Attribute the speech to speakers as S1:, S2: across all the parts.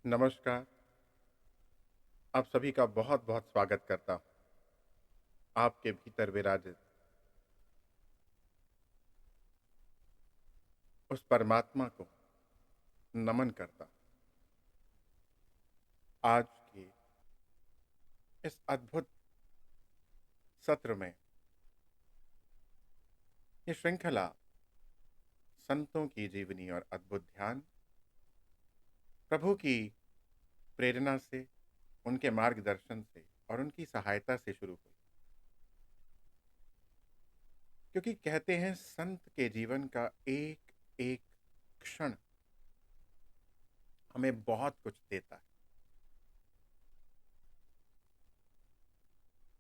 S1: नमस्कार। आप सभी का बहुत बहुत स्वागत करता हूँ। आपके भीतर विराजित उस परमात्मा को नमन करता हूँ। आज की इस अद्भुत सत्र में ये श्रृंखला संतों की जीवनी और अद्भुत ध्यान प्रभु की प्रेरणा से, उनके मार्गदर्शन से और उनकी सहायता से शुरू हुई। क्योंकि कहते हैं संत के जीवन का एक एक क्षण हमें बहुत कुछ देता है।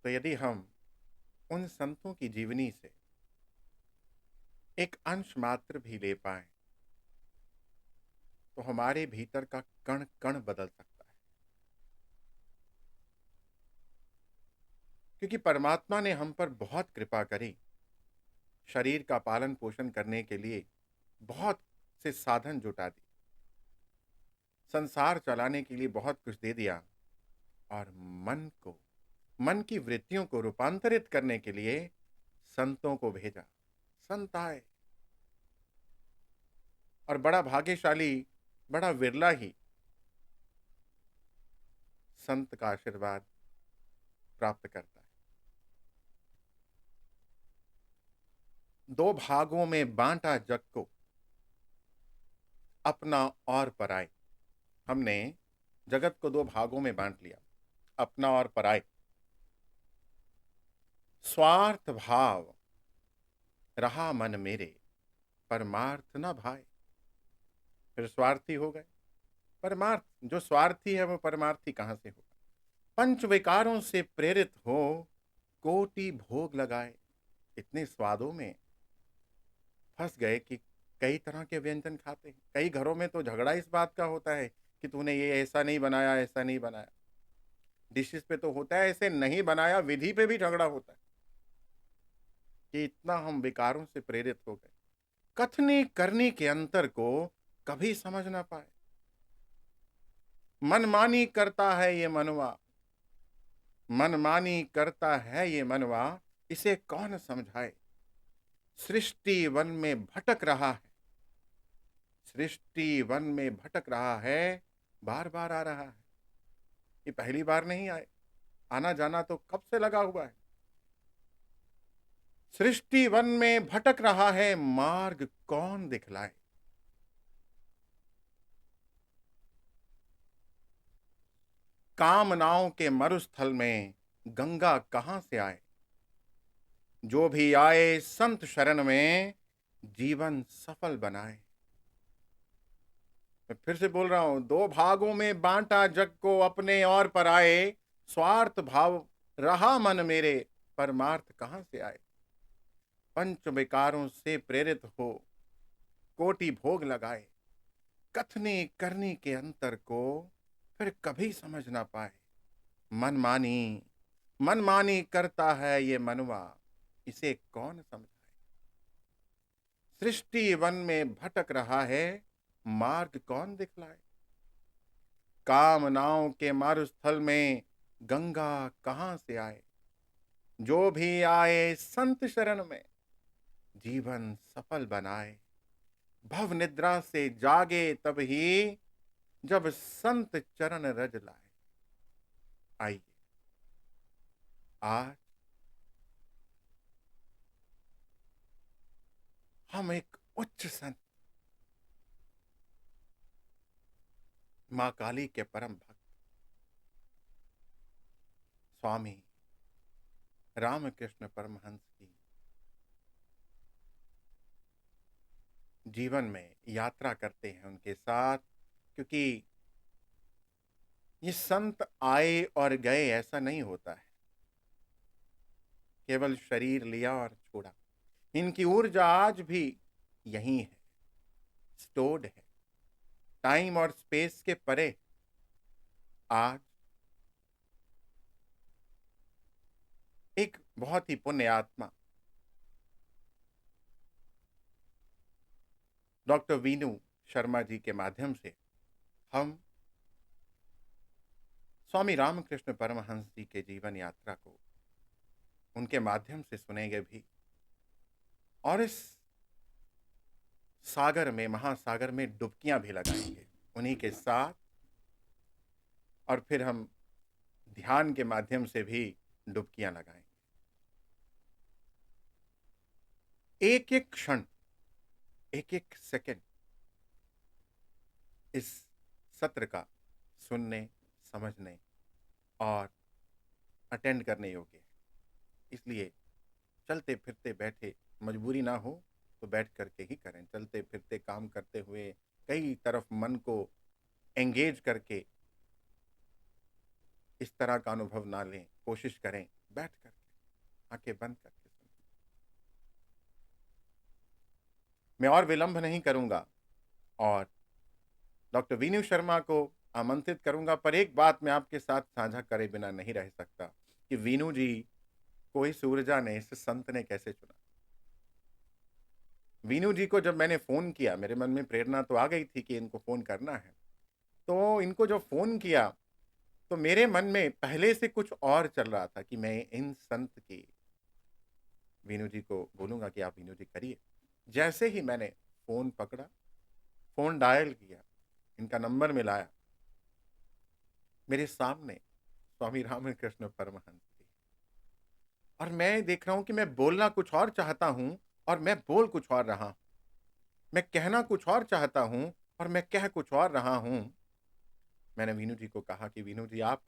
S1: तो यदि हम उन संतों की जीवनी से एक अंश मात्र भी ले पाए तो हमारे भीतर का कण कण बदल सकता है। क्योंकि परमात्मा ने हम पर बहुत कृपा करी। शरीर का पालन पोषण करने के लिए बहुत से साधन जुटा दिए, संसार चलाने के लिए बहुत कुछ दे दिया और मन की वृत्तियों को रूपांतरित करने के लिए संतों को भेजा। संत आए और बड़ा भाग्यशाली, बड़ा विरला ही संत का आशीर्वाद प्राप्त करता है। दो भागों में बांटा जग को, अपना और पराई। हमने जगत को दो भागों में बांट लिया, अपना और पराई। स्वार्थ भाव रहा मन मेरे, परमार्थ न भाए। फिर स्वार्थी हो गए। परमार्थ, जो स्वार्थी है वो परमार्थी कहां से होगा। पंच विकारों से प्रेरित हो, कोटि भोग लगाए। इतने स्वादों में फंस गए कि कई तरह के व्यंजन खाते हैं। कई घरों में तो झगड़ा इस बात का होता है कि तूने ये ऐसा नहीं बनाया, ऐसा नहीं बनाया। डिशेस पे तो होता है, ऐसे नहीं बनाया, विधि पे भी झगड़ा होता है कि इतना हम विकारों से प्रेरित हो गए, कथनी करनी के अंतर को कभी समझ ना पाए। मनमानी करता है ये मनवा, मनमानी करता है ये मनवा, इसे कौन समझाए। सृष्टि वन में भटक रहा है, सृष्टि वन में भटक रहा है, बार बार आ रहा है। ये पहली बार नहीं आए, आना जाना तो कब से लगा हुआ है। सृष्टि वन में भटक रहा है, मार्ग कौन दिखलाए। कामनाओं के मरुस्थल में गंगा कहां से आए। जो भी आए संत शरण में, जीवन सफल बनाए। मैं फिर से बोल रहा हूं, दो भागों में बांटा जग को, अपने और पराए। स्वार्थ भाव रहा मन मेरे, परमार्थ कहां से आए। पंच विकारों से प्रेरित हो, कोटि भोग लगाए। कथनी करनी के अंतर को फिर कभी समझ ना पाए। मनमानी मनमानी करता है ये मनवा, इसे कौन समझाए। सृष्टि वन में भटक रहा है, मार्ग कौन दिखलाए। कामनाओं के मारुस्थल में गंगा कहां से आए। जो भी आए संत शरण में, जीवन सफल बनाए। भव निद्रा से जागे तब ही, जब संत चरण रज लाए। आइए आज हम एक उच्च संत, मां काली के परम भक्त स्वामी रामकृष्ण परमहंस की जीवन में यात्रा करते हैं उनके साथ। क्योंकि ये संत आए और गए ऐसा नहीं होता है, केवल शरीर लिया और छोड़ा। इनकी ऊर्जा आज भी यही है, स्टोर्ड है, टाइम और स्पेस के परे। आज एक बहुत ही पुण्य आत्मा डॉक्टर वीनू शर्मा जी के माध्यम से हम स्वामी रामकृष्ण परमहंस जी के जीवन यात्रा को उनके माध्यम से सुनेंगे भी, और इस सागर में, महासागर में डुबकियां भी लगाएंगे उन्हीं के साथ। और फिर हम ध्यान के माध्यम से भी डुबकियां लगाएंगे। एक एक क्षण, एक एक सेकंड इस सत्र का सुनने, समझने और अटेंड करने योग्य है। इसलिए चलते फिरते बैठे, मजबूरी ना हो तो बैठ करके ही करें। चलते फिरते काम करते हुए कई तरफ मन को एंगेज करके इस तरह का अनुभव ना लें। कोशिश करें बैठ करके, आंखें बंद करके सुनें। मैं और विलंब नहीं करूंगा और डॉक्टर वीनू शर्मा को आमंत्रित करूंगा, पर एक बात मैं आपके साथ साझा करे बिना नहीं रह सकता कि वीनू जी को इस ऊर्जा ने, इस संत ने कैसे चुना। वीनू जी को जब मैंने फोन किया, मेरे मन में प्रेरणा तो आ गई थी कि इनको फोन करना है, तो इनको जो फोन किया तो मेरे मन में पहले से कुछ और चल रहा था कि मैं इन संत की वीनू जी को बोलूंगा कि आप वीनू जी करिए। जैसे ही मैंने फोन पकड़ा, फोन डायल किया, इनका नंबर मिलाया, मेरे सामने स्वामी रामकृष्ण परमहंस जी, और मैं देख रहा हूं कि मैं बोलना कुछ और चाहता हूं और मैं बोल कुछ और रहा हूं। मैं कहना कुछ और चाहता हूं और मैं कह कुछ और रहा हूं। मैंने वीनू जी को कहा कि वीनू जी, आप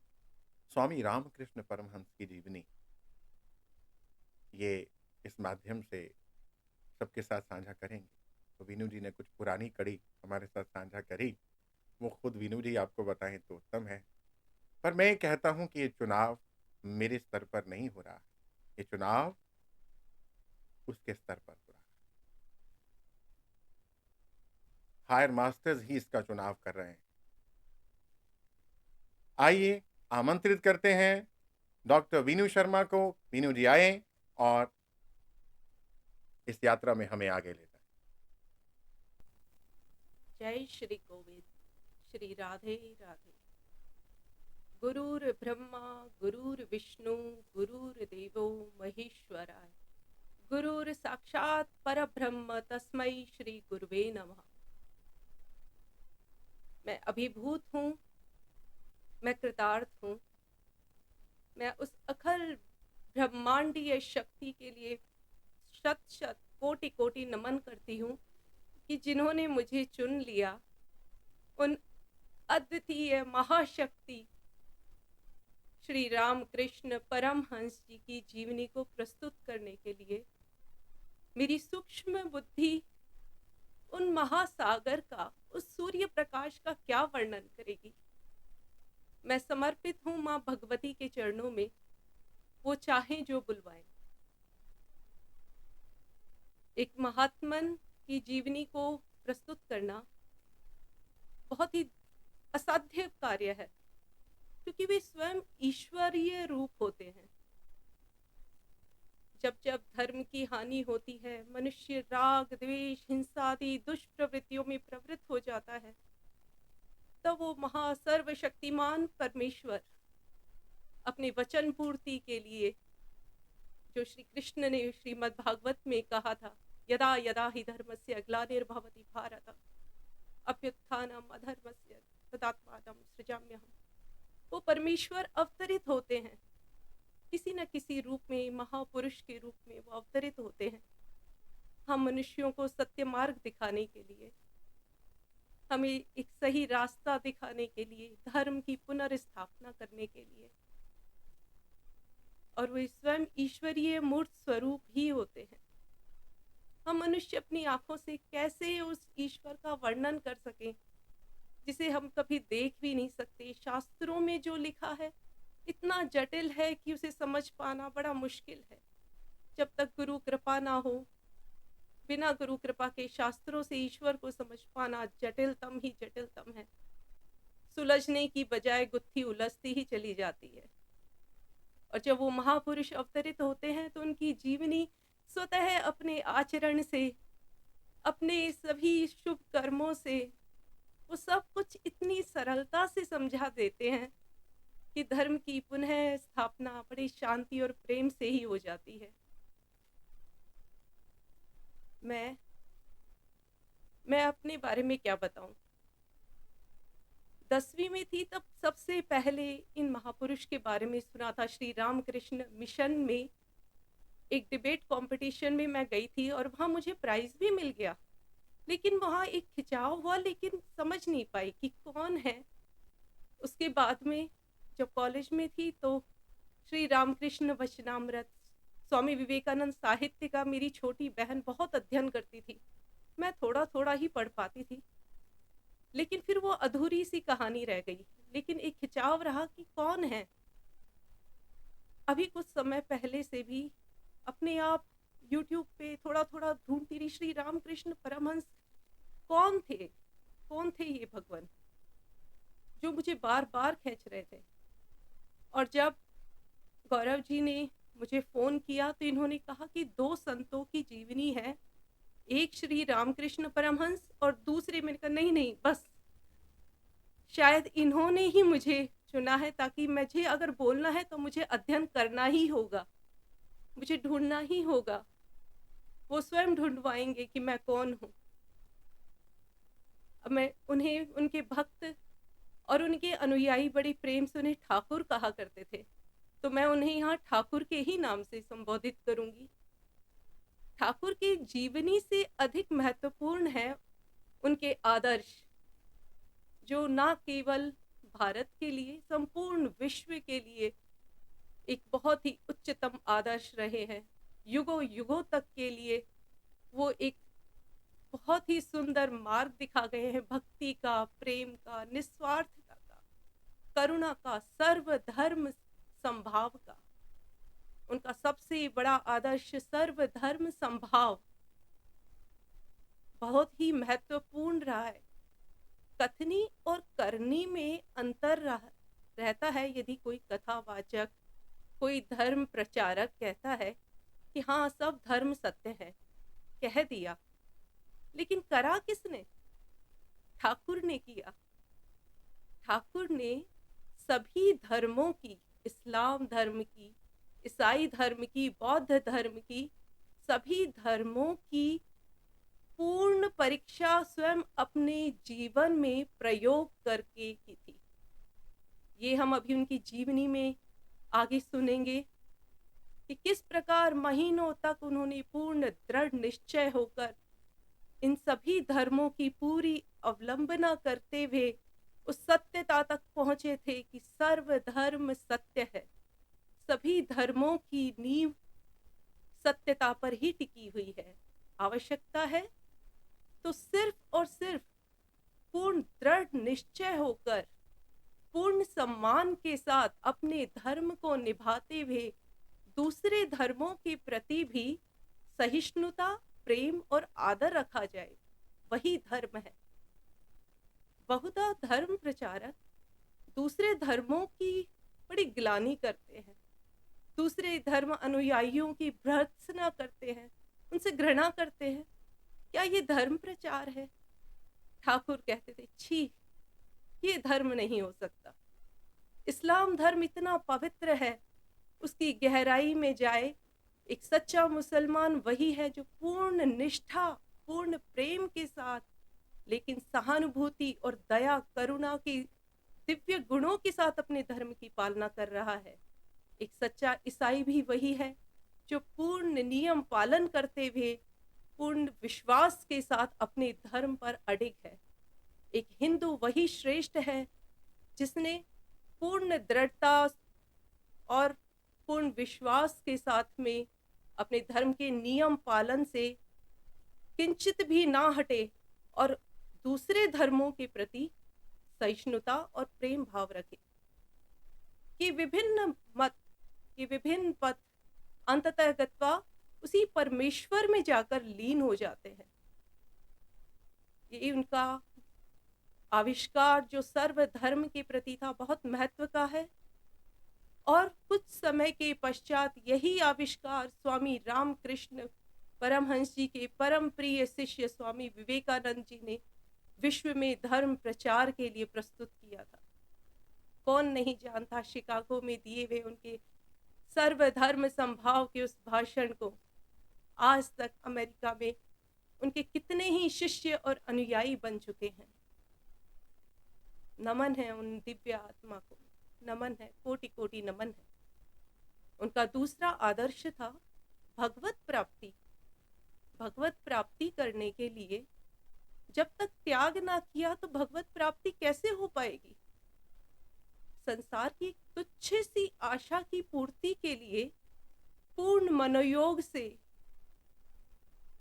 S1: स्वामी रामकृष्ण परमहंस की जीवनी ये इस माध्यम से सबके साथ साझा करेंगे। तो वीनू जी ने कुछ पुरानी कड़ी हमारे साथ साझा करी। वो खुद वीनू जी आपको बताएं तो उत्तम है, पर मैं कहता हूं कि ये चुनाव मेरे स्तर पर नहीं हो रहा है, ये चुनाव उसके स्तर पर हो रहा है। हायर मास्टर्स ही इसका चुनाव कर रहे हैं। आइए आमंत्रित करते हैं डॉक्टर वीनू शर्मा को। वीनू जी आए और इस यात्रा में हमें आगे ले जाए।
S2: जय श्री गोविंद। श्री राधे राधे। गुरुर ब्रह्मा गुरुर्विष्णु गुरुर्देवो महेश्वराय, गुरुर साक्षात परब्रह्म तस्मै श्री गुरुवे नमः। मैं अभिभूत हूँ, मैं कृतार्थ हूँ। मैं उस अखल ब्रह्मांडीय शक्ति के लिए शत शत कोटि कोटि नमन करती हूँ कि जिन्होंने मुझे चुन लिया। उन अद्वितीय महाशक्ति श्री रामकृष्ण परमहंस जी की जीवनी को प्रस्तुत करने के लिए मेरी सूक्ष्म बुद्धि उन महासागर का, उस सूर्य प्रकाश का क्या वर्णन करेगी। मैं समर्पित हूँ माँ भगवती के चरणों में, वो चाहें जो बुलवाएं। एक महात्मन की जीवनी को प्रस्तुत करना बहुत ही असाध्य कार्य है, क्योंकि वे स्वयं ईश्वरीय रूप होते हैं। जब जब धर्म की हानि होती है, मनुष्य राग द्वेष हिंसा आदि दुष्प्रवृत्तियों में प्रवृत्त हो जाता है, तब वो महासर्वशक्तिमान परमेश्वर अपने वचन पूर्ति के लिए, जो श्री कृष्ण ने श्रीमद् भागवत में कहा था, यदा यदा ही धर्मस्य ग्लानिर्भवति भारत अभ्युत्थानम अधर्मस्य तदात्मानं सृजाम्यहम्, वो परमेश्वर अवतरित होते हैं। किसी न किसी रूप में, महापुरुष के रूप में वो अवतरित होते हैं, हम मनुष्यों को सत्य मार्ग दिखाने के लिए, हमें एक सही रास्ता दिखाने के लिए, धर्म की पुनर्स्थापना करने के लिए। और वे स्वयं ईश्वरीय मूर्त स्वरूप ही होते हैं। हम मनुष्य अपनी आंखों से कैसे उस ईश्वर का वर्णन कर सकें जिसे हम कभी देख भी नहीं सकते। शास्त्रों में जो लिखा है इतना जटिल है कि उसे समझ पाना बड़ा मुश्किल है। जब तक गुरु कृपा ना हो, बिना गुरु कृपा के शास्त्रों से ईश्वर को समझ पाना जटिलतम ही जटिलतम है। सुलझने की बजाय गुत्थी उलझती ही चली जाती है। और जब वो महापुरुष अवतरित होते हैं तो उनकी जीवनी स्वतः अपने आचरण से, अपने सभी शुभ कर्मों से वो सब कुछ इतनी सरलता से समझा देते हैं कि धर्म की पुनः स्थापना बड़ी शांति और प्रेम से ही हो जाती है। मैं अपने बारे में क्या बताऊं। 10वीं में थी तब सबसे पहले इन महापुरुष के बारे में सुना था। श्री रामकृष्ण मिशन में एक डिबेट कंपटीशन में मैं गई थी और वहाँ मुझे प्राइज भी मिल गया, लेकिन वहाँ एक खिंचाव हुआ, लेकिन समझ नहीं पाई कि कौन है। उसके बाद में जब कॉलेज में थी तो श्री रामकृष्ण वचनामृत, स्वामी विवेकानंद साहित्य का मेरी छोटी बहन बहुत अध्ययन करती थी। मैं थोड़ा थोड़ा ही पढ़ पाती थी, लेकिन फिर वो अधूरी सी कहानी रह गई। लेकिन एक खिंचाव रहा कि कौन है। अभी कुछ समय पहले से भी अपने आप यूट्यूब पे थोड़ा थोड़ा ढूंढती रही, श्री रामकृष्ण परमहंस कौन थे ये भगवान जो मुझे बार बार खींच रहे थे। और जब गौरव जी ने मुझे फ़ोन किया तो इन्होंने कहा कि 2 संतों की जीवनी है, एक श्री रामकृष्ण परमहंस और दूसरे। मैंने कहा नहीं, बस शायद इन्होंने ही मुझे चुना है, ताकि मुझे अगर बोलना है तो मुझे अध्ययन करना ही होगा, मुझे ढूंढना ही होगा। वो स्वयं ढूंढवाएंगे कि मैं कौन हूँ। अब मैं उन्हें, उनके भक्त और उनके अनुयायी बड़े प्रेम से उन्हें ठाकुर कहा करते थे, तो मैं उन्हें यहाँ ठाकुर के ही नाम से संबोधित करूंगी। ठाकुर की जीवनी से अधिक महत्वपूर्ण है उनके आदर्श, जो न केवल भारत के लिए, संपूर्ण विश्व के लिए एक बहुत ही उच्चतम आदर्श रहे हैं। युगों युगों तक के लिए वो एक बहुत ही सुंदर मार्ग दिखा गए हैं, भक्ति का, प्रेम का, निस्वार्थता का, करुणा का, सर्वधर्म संभाव का। उनका सबसे बड़ा आदर्श सर्वधर्म संभाव बहुत ही महत्वपूर्ण रहा है। कथनी और करनी में अंतर रहता है। यदि कोई कथावाचक, कोई धर्म प्रचारक कहता है कि हाँ सब धर्म सत्य है, कह दिया, लेकिन करा किसने? ठाकुर ने किया। ठाकुर ने सभी धर्मों की, इस्लाम धर्म की, ईसाई धर्म की, बौद्ध धर्म की, सभी धर्मों की पूर्ण परीक्षा स्वयं अपने जीवन में प्रयोग करके की थी। ये हम अभी उनकी जीवनी में आगे सुनेंगे कि किस प्रकार महीनों तक उन्होंने पूर्ण दृढ़ निश्चय होकर इन सभी धर्मों की पूरी अवलंबना करते हुए उस सत्यता तक पहुंचे थे कि सर्वधर्म सत्य है। सभी धर्मों की नींव सत्यता पर ही टिकी हुई है। आवश्यकता है तो सिर्फ और सिर्फ पूर्ण दृढ़ निश्चय होकर, पूर्ण सम्मान के साथ अपने धर्म को निभाते हुए दूसरे धर्मों के प्रति भी सहिष्णुता, प्रेम और आदर रखा जाए, वही धर्म है। बहुधा धर्म प्रचारक दूसरे धर्मों की बड़ी गिलानी करते हैं, दूसरे धर्म अनुयायियों की भर्त्सना करते हैं, उनसे घृणा करते हैं। क्या ये धर्म प्रचार है? ठाकुर कहते थे, छी, ये धर्म नहीं हो सकता। इस्लाम धर्म इतना पवित्र है, उसकी गहराई में जाए, एक सच्चा मुसलमान वही है जो पूर्ण निष्ठा, पूर्ण प्रेम के साथ, लेकिन सहानुभूति और दया, करुणा की दिव्य गुणों के साथ अपने धर्म की पालना कर रहा है। एक सच्चा ईसाई भी वही है जो पूर्ण नियम पालन करते हुए पूर्ण विश्वास के साथ अपने धर्म पर अडिग है। एक हिंदू वही श्रेष्ठ है जिसने पूर्ण दृढ़ता और पूर्ण विश्वास के साथ में अपने धर्म के नियम पालन से किंचित भी ना हटे और दूसरे धर्मों के प्रति सहिष्णुता और प्रेम भाव रखे। कि विभिन्न मत, कि विभिन्न पथ अंततः गत्वा उसी परमेश्वर में जाकर लीन हो जाते हैं। ये उनका आविष्कार जो सर्वधर्म के प्रति था, बहुत महत्व का है। और कुछ समय के पश्चात यही आविष्कार स्वामी रामकृष्ण परमहंस जी के परम प्रिय शिष्य स्वामी विवेकानंद जी ने विश्व में धर्म प्रचार के लिए प्रस्तुत किया था। कौन नहीं जानता शिकागो में दिए हुए उनके सर्वधर्म समभाव के उस भाषण को। आज तक अमेरिका में उनके कितने ही शिष्य और अनुयायी बन चुके हैं। नमन है उन दिव्य आत्मा को, नमन है, कोटि कोटि नमन है। उनका दूसरा आदर्श था भगवत प्राप्ति। भगवत प्राप्ति करने के लिए जब तक त्याग ना किया तो भगवत प्राप्ति कैसे हो पाएगी। संसार की तुच्छ सी आशा की पूर्ति के लिए पूर्ण मनोयोग से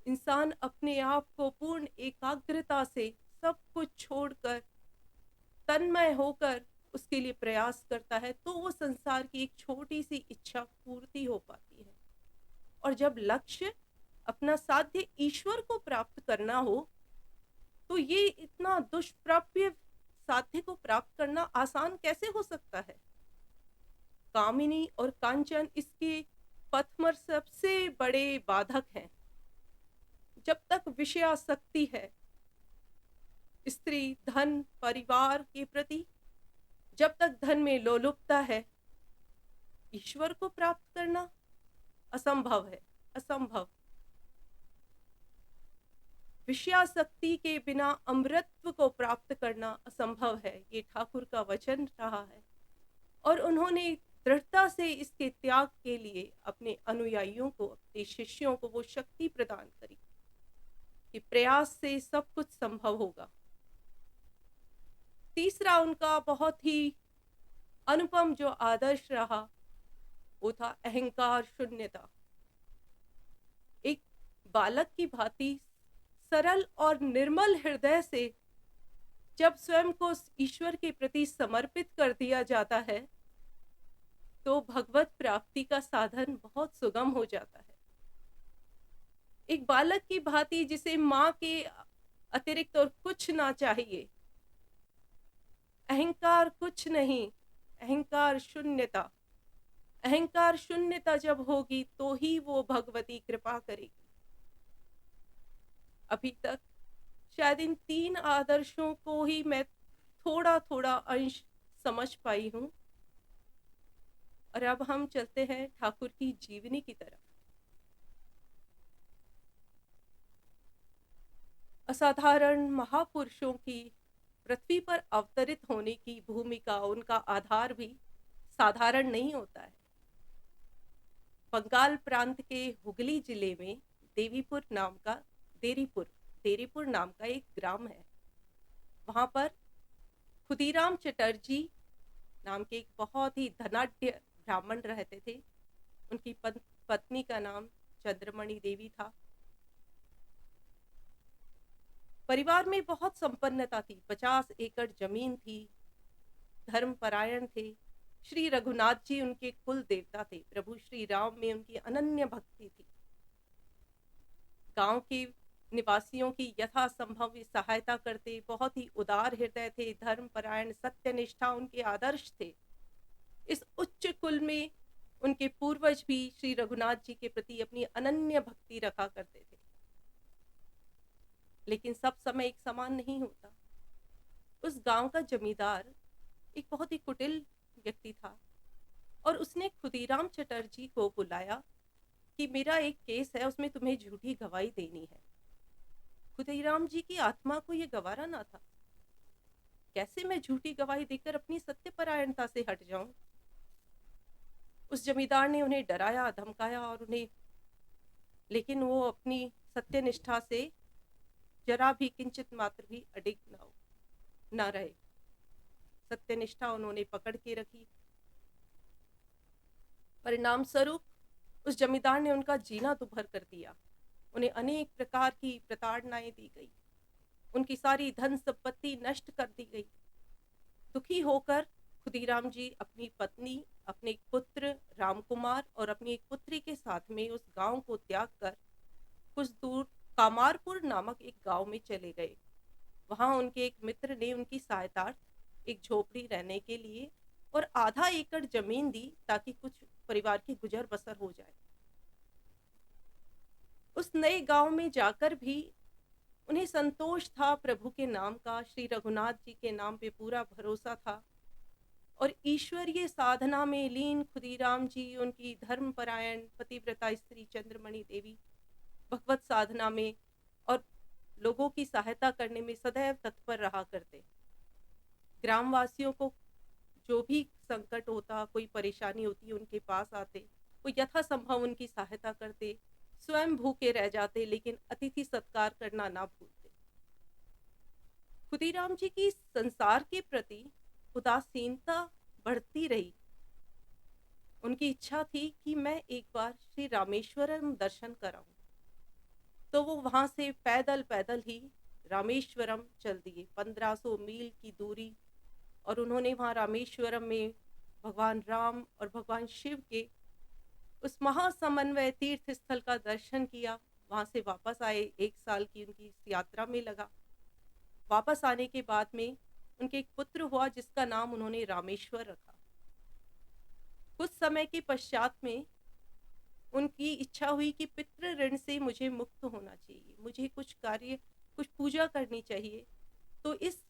S2: इंसान अपने आप को पूर्ण एकाग्रता से सब कुछ छोड़कर तन्मय होकर उसके लिए प्रयास करता है, तो वो संसार की एक छोटी सी इच्छा पूर्ति हो पाती है। और जब लक्ष्य अपना साध्य ईश्वर को प्राप्त करना हो तो ये इतना दुष्प्राप्य साध्य को प्राप्त करना आसान कैसे हो सकता है। कामिनी और कांचन इसके पथमर सबसे बड़े बाधक हैं। जब तक विषयासक्ति है, स्त्री, धन, परिवार के प्रति, जब तक धन में लोलुपता है, ईश्वर को प्राप्त करना असंभव है, असंभव। विषयासक्ति के बिना अमृतत्व को प्राप्त करना असंभव है, ये ठाकुर का वचन रहा है। और उन्होंने दृढ़ता से इसके त्याग के लिए अपने अनुयायियों को, अपने शिष्यों को वो शक्ति प्रदान करी कि प्रयास से सब कुछ संभव होगा। तीसरा उनका बहुत ही अनुपम जो आदर्श रहा वो था अहंकार शून्यता। एक बालक की भांति सरल और निर्मल हृदय से जब स्वयं को ईश्वर के प्रति समर्पित कर दिया जाता है तो भगवत प्राप्ति का साधन बहुत सुगम हो जाता है। एक बालक की भांति जिसे मां के अतिरिक्त और कुछ ना चाहिए, अहंकार कुछ नहीं, अहंकार शून्यता। अहंकार शून्यता जब होगी तो ही वो भगवती कृपा करेगी। अभी तक शायद इन 3 आदर्शों को ही मैं थोड़ा थोड़ा अंश समझ पाई हूं। और अब हम चलते हैं ठाकुर की जीवनी की तरफ। असाधारण महापुरुषों की पृथ्वी पर अवतरित होने की भूमिका, उनका आधार भी साधारण नहीं होता है। बंगाल प्रांत के हुगली जिले में देरीपुर नाम का एक ग्राम है। वहां पर खुदीराम चटर्जी नाम के एक बहुत ही धनाढ्य ब्राह्मण रहते थे। उनकी पत्नी का नाम चंद्रमणि देवी था। परिवार में बहुत संपन्नता थी, 50 एकड़ जमीन थी, धर्मपरायण थे। श्री रघुनाथ जी उनके कुल देवता थे। प्रभु श्री राम में उनकी अनन्य भक्ति थी। गांव के निवासियों की यथासंभव सहायता करते, बहुत ही उदार हृदय थे, धर्मपरायण, सत्यनिष्ठा उनके आदर्श थे। इस उच्च कुल में उनके पूर्वज भी श्री रघुनाथ जी के प्रति अपनी अनन्य भक्ति रखा करते थे। लेकिन सब समय एक समान नहीं होता। उस गांव का जमींदार एक बहुत ही कुटिल व्यक्ति था और उसने खुदीराम चटर्जी को बुलाया कि मेरा एक केस है, उसमें तुम्हें झूठी गवाही देनी है। खुदीराम जी की आत्मा को यह गवारा ना था, कैसे मैं झूठी गवाही देकर अपनी सत्यपरायणता से हट जाऊं। उस जमींदार ने उन्हें डराया, धमकाया और उन्हें, लेकिन वो अपनी सत्यनिष्ठा से जरा भी किंचित मात्र भी अडिग ना रहे। सत्यनिष्ठा उन्होंने पकड़ के रखी। परिणाम स्वरूप उस जमींदार ने उनका जीना दुभर कर दिया। उन्हें अनेक प्रकार की प्रताड़नाएं दी गई, उनकी सारी धन संपत्ति नष्ट कर दी गई। दुखी होकर खुदीराम जी अपनी पत्नी, अपने पुत्र रामकुमार और अपनी एक पुत्री के साथ में उस गांव को त्याग कर कुछ दूर कामारपुर नामक एक गांव में चले गए। वहां उनके एक मित्र ने उनकी सहायतार्थ एक झोपड़ी रहने के लिए और आधा एकड़ जमीन दी ताकि कुछ परिवार की गुजर बसर हो जाए। उस नए गांव में जाकर भी उन्हें संतोष था प्रभु के नाम का, श्री रघुनाथ जी के नाम पे पूरा भरोसा था और ईश्वरीय साधना में लीन खुदीराम जी, उनकी धर्मपरायण पतिव्रता स्त्री चंद्रमणि देवी भगवत साधना में और लोगों की सहायता करने में सदैव तत्पर रहा करते। ग्रामवासियों को जो भी संकट होता, कोई परेशानी होती, उनके पास आते, वो यथासंभव उनकी सहायता करते, स्वयं भूखे रह जाते लेकिन अतिथि सत्कार करना ना भूलते। खुदीराम जी की संसार के प्रति उदासीनता बढ़ती रही। उनकी इच्छा थी कि मैं एक बार श्री रामेश्वरम दर्शन कराऊं, तो वो वहां से पैदल पैदल ही रामेश्वरम चल दिए, 1500 मील की दूरी। और उन्होंने वहां रामेश्वरम में भगवान राम और भगवान शिव के उस महासमन्वय तीर्थ स्थल का दर्शन किया। वहां से वापस आए, 1 साल की उनकी इस यात्रा में लगा। वापस आने के बाद में उनके एक पुत्र हुआ जिसका नाम उन्होंने रामेश्वर रखा। कुछ समय के पश्चात में उनकी इच्छा हुई कि पितृ ऋण से मुझे मुक्त होना चाहिए, मुझे कुछ कार्य, कुछ पूजा करनी चाहिए। तो इस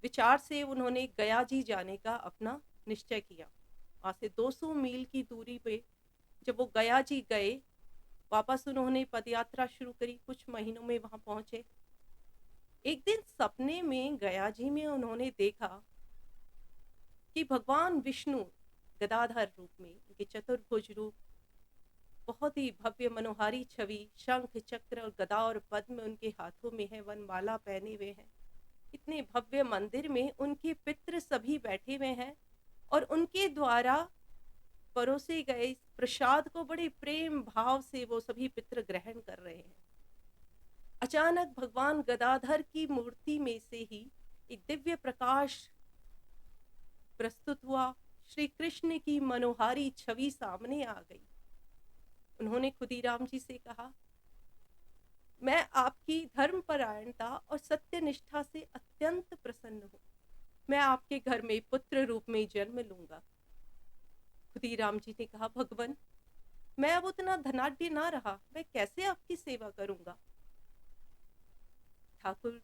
S2: विचार से उन्होंने गया जी जाने का अपना निश्चय किया। वहां से 200 मील की दूरी पे जब वो गया जी गए, वापस उन्होंने पदयात्रा शुरू करी। कुछ महीनों में वहां पहुंचे। एक दिन सपने में गया जी में उन्होंने देखा कि भगवान विष्णु गदाधर रूप में, उनके चतुर्भुज रूप, बहुत ही भव्य मनोहारी छवि, शंख चक्र और गदा और पद्म उनके हाथों में है, वनमाला पहने हुए हैं। इतने भव्य मंदिर में उनके पितृ सभी बैठे हुए हैं और उनके द्वारा परोसे गए इस प्रसाद को बड़े प्रेम भाव से वो सभी पितृ ग्रहण कर रहे हैं। अचानक भगवान गदाधर की मूर्ति में से ही एक दिव्य प्रकाश प्रस्तुत हुआ। श्री कृष्ण की मनोहारी छवि सामने आ गई। उन्होंने खुदीराम जी से कहा, मैं आपकी धर्मपरायणता और सत्यनिष्ठा से अत्यंत प्रसन्न हूँ। मैं आपके घर में पुत्र रूप में जन्म लूंगा। खुदीराम जी ने कहा, भगवान, मैं अब उतना धनाढ्य ना रहा, मैं कैसे आपकी सेवा करूंगा। ठाकुर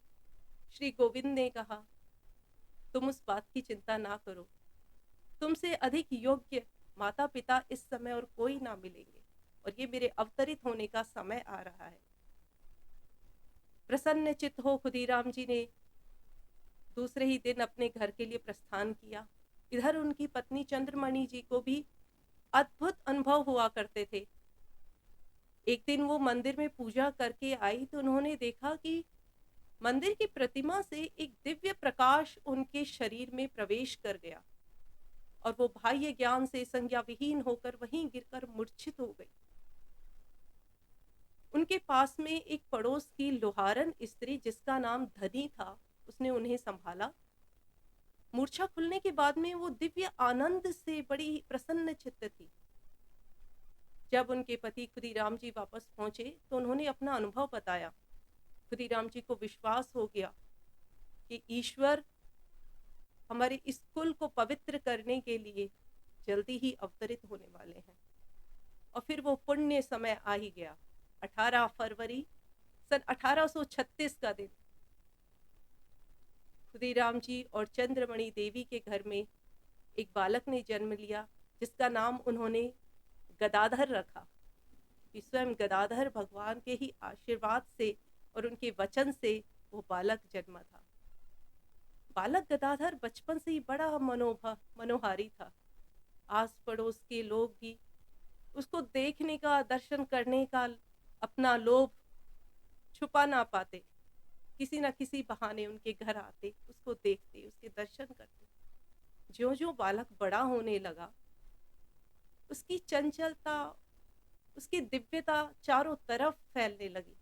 S2: श्री गोविंद ने कहा, तुम उस बात की चिंता ना करो, तुमसे अधिक योग्य माता पिता इस समय और कोई ना मिलेंगे और ये मेरे अवतरित होने का समय आ रहा है। प्रसन्न चित्त हो खुदीराम जी ने दूसरे ही दिन अपने घर के लिए प्रस्थान किया। इधर उनकी पत्नी चंद्रमणि जी को भी अद्भुत अनुभव हुआ करते थे। एक दिन वो मंदिर में पूजा करके आई तो उन्होंने देखा कि मंदिर की प्रतिमा से एक दिव्य प्रकाश उनके शरीर में प्रवेश कर गया और वो बाह्य ज्ञान से संज्ञा विहीन होकर वहीं गिरकर मूर्छित हो गई। उनके पास में एक पड़ोस की लोहारन स्त्री जिसका नाम धनी था, उसने उन्हें संभाला। मूर्छा खुलने के बाद में वो दिव्य आनंद से बड़ी प्रसन्न चित्त थी। जब उनके पति खुदीराम जी वापस पहुंचे तो उन्होंने अपना अनुभव बताया। खुदीराम जी को विश्वास हो गया कि ईश्वर हमारे इस कुल को पवित्र करने के लिए जल्दी ही अवतरित होने वाले हैं। और फिर वो पुण्य समय आ ही गया। 18 फरवरी सन 1836 का दिन खुदीराम जी और चंद्रमणि देवी के घर में एक बालक ने जन्म लिया जिसका नाम उन्होंने गदाधर रखा। स्वयं गदाधर भगवान के ही आशीर्वाद से और उनके वचन से वो बालक जन्मा था। बालक गदाधर बचपन से ही बड़ा मनोहारी था। आस पड़ोस के लोग भी उसको देखने का, दर्शन करने का अपना लोभ छुपा ना पाते। किसी न किसी बहाने उनके घर आते, उसको देखते, उसके दर्शन करते। ज्यों ज्यों बालक बड़ा होने लगा, उसकी चंचलता, उसकी दिव्यता चारों तरफ फैलने लगी।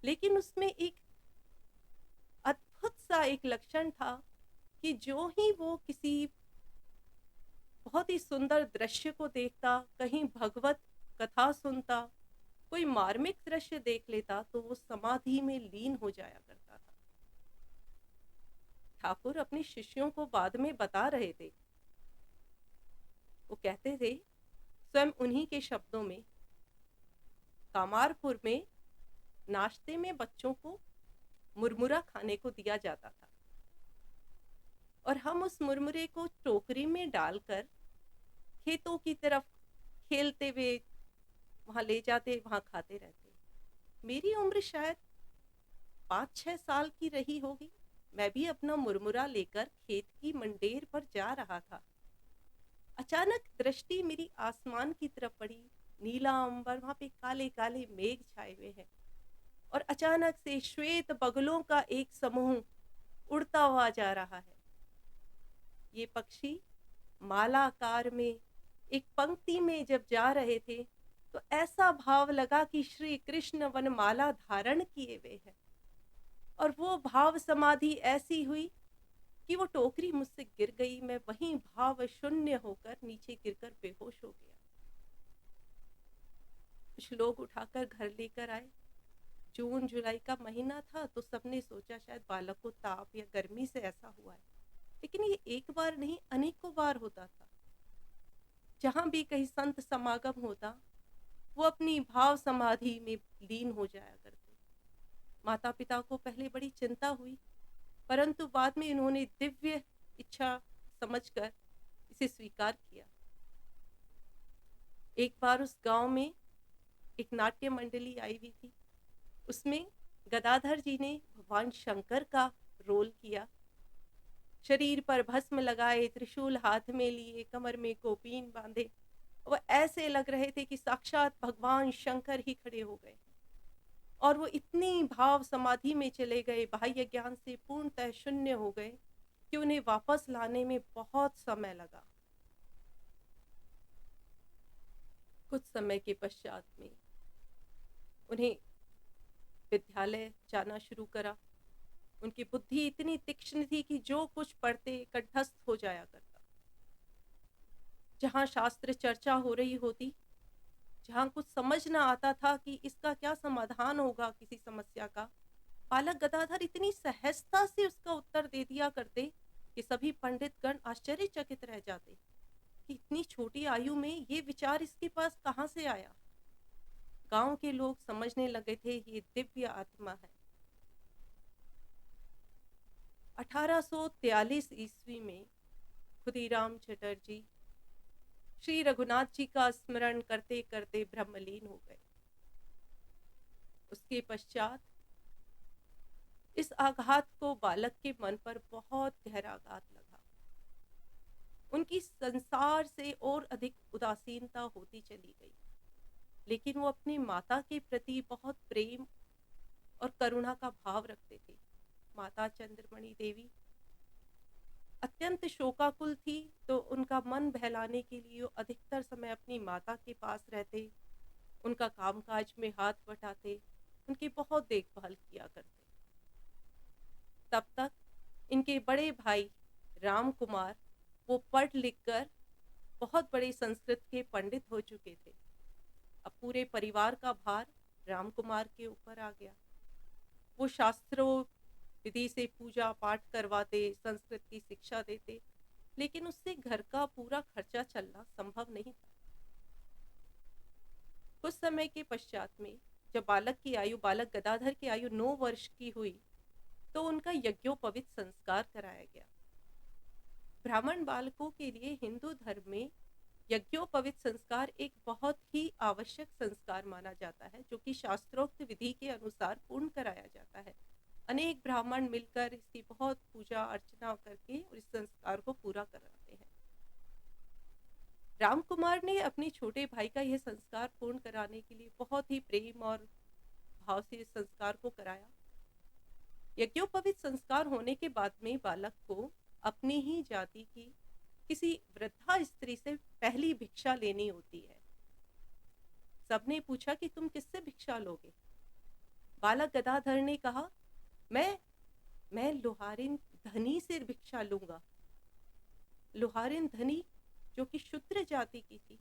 S2: लेकिन उसमें एक अद्भुत सा एक लक्षण था कि जो ही वो किसी बहुत ही सुंदर दृश्य को देखता, कहीं भगवत कथा सुनता, कोई मार्मिक दृश्य देख लेता तो वो समाधि में लीन हो जाया करता था। ठाकुर अपने शिष्यों को बाद में बता रहे थे। वो कहते थे स्वयं उन्हीं के शब्दों में, कामारपुर में नाश्ते में बच्चों को मुरमुरा खाने को दिया जाता था और हम उस मुरमुरे को टोकरी में डालकर खेतों की तरफ खेलते हुए वहाँ ले जाते, वहाँ खाते रहते। मेरी उम्र शायद 5-6 साल की रही होगी। मैं भी अपना मुरमुरा लेकर खेत की मंडेर पर जा रहा था। अचानक दृष्टि मेरी आसमान की तरफ पड़ी। नीला अंबर, वहाँ पे काले काले मेघ छाए हुए हैं और अचानक से श्वेत बगुलों का एक समूह उड़ता हुआ जा रहा है। ये पक्षी मालाकार में एक पंक्ति में जब जा रहे थे तो ऐसा भाव लगा कि श्री कृष्ण वनमाला धारण किए हुए हैं। और वो भाव समाधि ऐसी हुई कि वो टोकरी मुझसे गिर गई। मैं वहीं भाव शून्य होकर नीचे गिरकर बेहोश हो गया। कुछ लोग उठाकर घर लेकर आए। जून जुलाई का महीना था तो सबने सोचा शायद बालक को ताप या गर्मी से ऐसा हुआ है, लेकिन ये एक बार नहीं अनेकों बार होता था। जहां भी कहीं संत समागम होता वो अपनी भाव समाधि में लीन हो जाया करते। माता पिता को पहले बड़ी चिंता हुई, परंतु बाद में इन्होंने दिव्य इच्छा समझकर इसे स्वीकार किया। एक बार उस गांव में एक नाट्य मंडली आई हुई थी। उसमें गदाधर जी ने भगवान शंकर का रोल किया। शरीर पर भस्म लगाए, त्रिशूल हाथ में लिए, कमर में कोपीन बांधे, वह ऐसे लग रहे थे कि साक्षात भगवान शंकर ही खड़े हो गए। और वो इतनी भाव समाधि में चले गए, बाह्य ज्ञान से पूर्णतः शून्य हो गए कि उन्हें वापस लाने में बहुत समय लगा। कुछ समय के पश्चात में उन्हें विद्यालय जाना शुरू करा। उनकी बुद्धि इतनी तीक्ष्ण थी कि जो कुछ पढ़ते कंठस्थ हो जाया करता। जहाँ शास्त्र चर्चा हो रही होती, जहाँ कुछ समझ ना आता था कि इसका क्या समाधान होगा किसी समस्या का, बालक गदाधर इतनी सहजता से उसका उत्तर दे दिया करते कि सभी पंडित गण आश्चर्यचकित रह जाते कि इतनी छोटी आयु में ये विचार इसके पास कहाँ से आया। गांव के लोग समझने लगे थे ये दिव्य आत्मा है। 1843 ईस्वी में खुदीराम चटर्जी श्री रघुनाथ जी का स्मरण करते करते ब्रह्मलीन हो गए। उसके पश्चात इस आघात को बालक के मन पर बहुत गहरा आघात लगा। उनकी संसार से और अधिक उदासीनता होती चली गई, लेकिन वो अपनी माता के प्रति बहुत प्रेम और करुणा का भाव रखते थे। माता चंद्रमणि देवी अत्यंत शोकाकुल थी, तो उनका मन बहलाने के लिए वो अधिकतर समय अपनी माता के पास रहते, उनका कामकाज में हाथ बटाते, उनकी बहुत देखभाल किया करते। तब तक इनके बड़े भाई राम कुमार वो पढ़ लिख कर बहुत बड़े संस्कृत के पंडित हो चुके थे। अब पूरे परिवार का भार राम कुमार के ऊपर आ गया। वो शास्त्रों विधि से पूजा पाठ करवाते, संस्कृत की शिक्षा देते, लेकिन उससे घर का पूरा खर्चा चलना संभव नहीं था। कुछ समय के पश्चात में जब बालक गदाधर की आयु 9 वर्ष की हुई तो उनका यज्ञोपवीत संस्कार कराया गया। ब्राह्मण बालकों के लिए हिंदू धर्म में यज्ञोपवीत संस्कार एक बहुत ही आवश्यक संस्कार माना जाता है, जो कि शास्त्रोक्त विधि के अनुसार पूर्ण कराया जाता है। अनेक ब्राह्मण मिलकर इसकी बहुत पूजा अर्चना करके और इस संस्कार को पूरा कराते हैं। राम कुमार ने अपने छोटे भाई का यह संस्कार पूर्ण कराने के लिए बहुत ही प्रेम और भाव से इस संस्कार को कराया। यज्ञोपवीत संस्कार होने के बाद में बालक को अपनी ही जाति की किसी वृद्धा स्त्री से पहली भिक्षा लेनी होती है। सबने पूछा कि तुम किससे भिक्षा लोगे? बालक गदाधर ने कहा, मैं लोहारिन धनी से भिक्षा लूंगा। लोहारिन धनी जो कि शूद्र जाति की थी।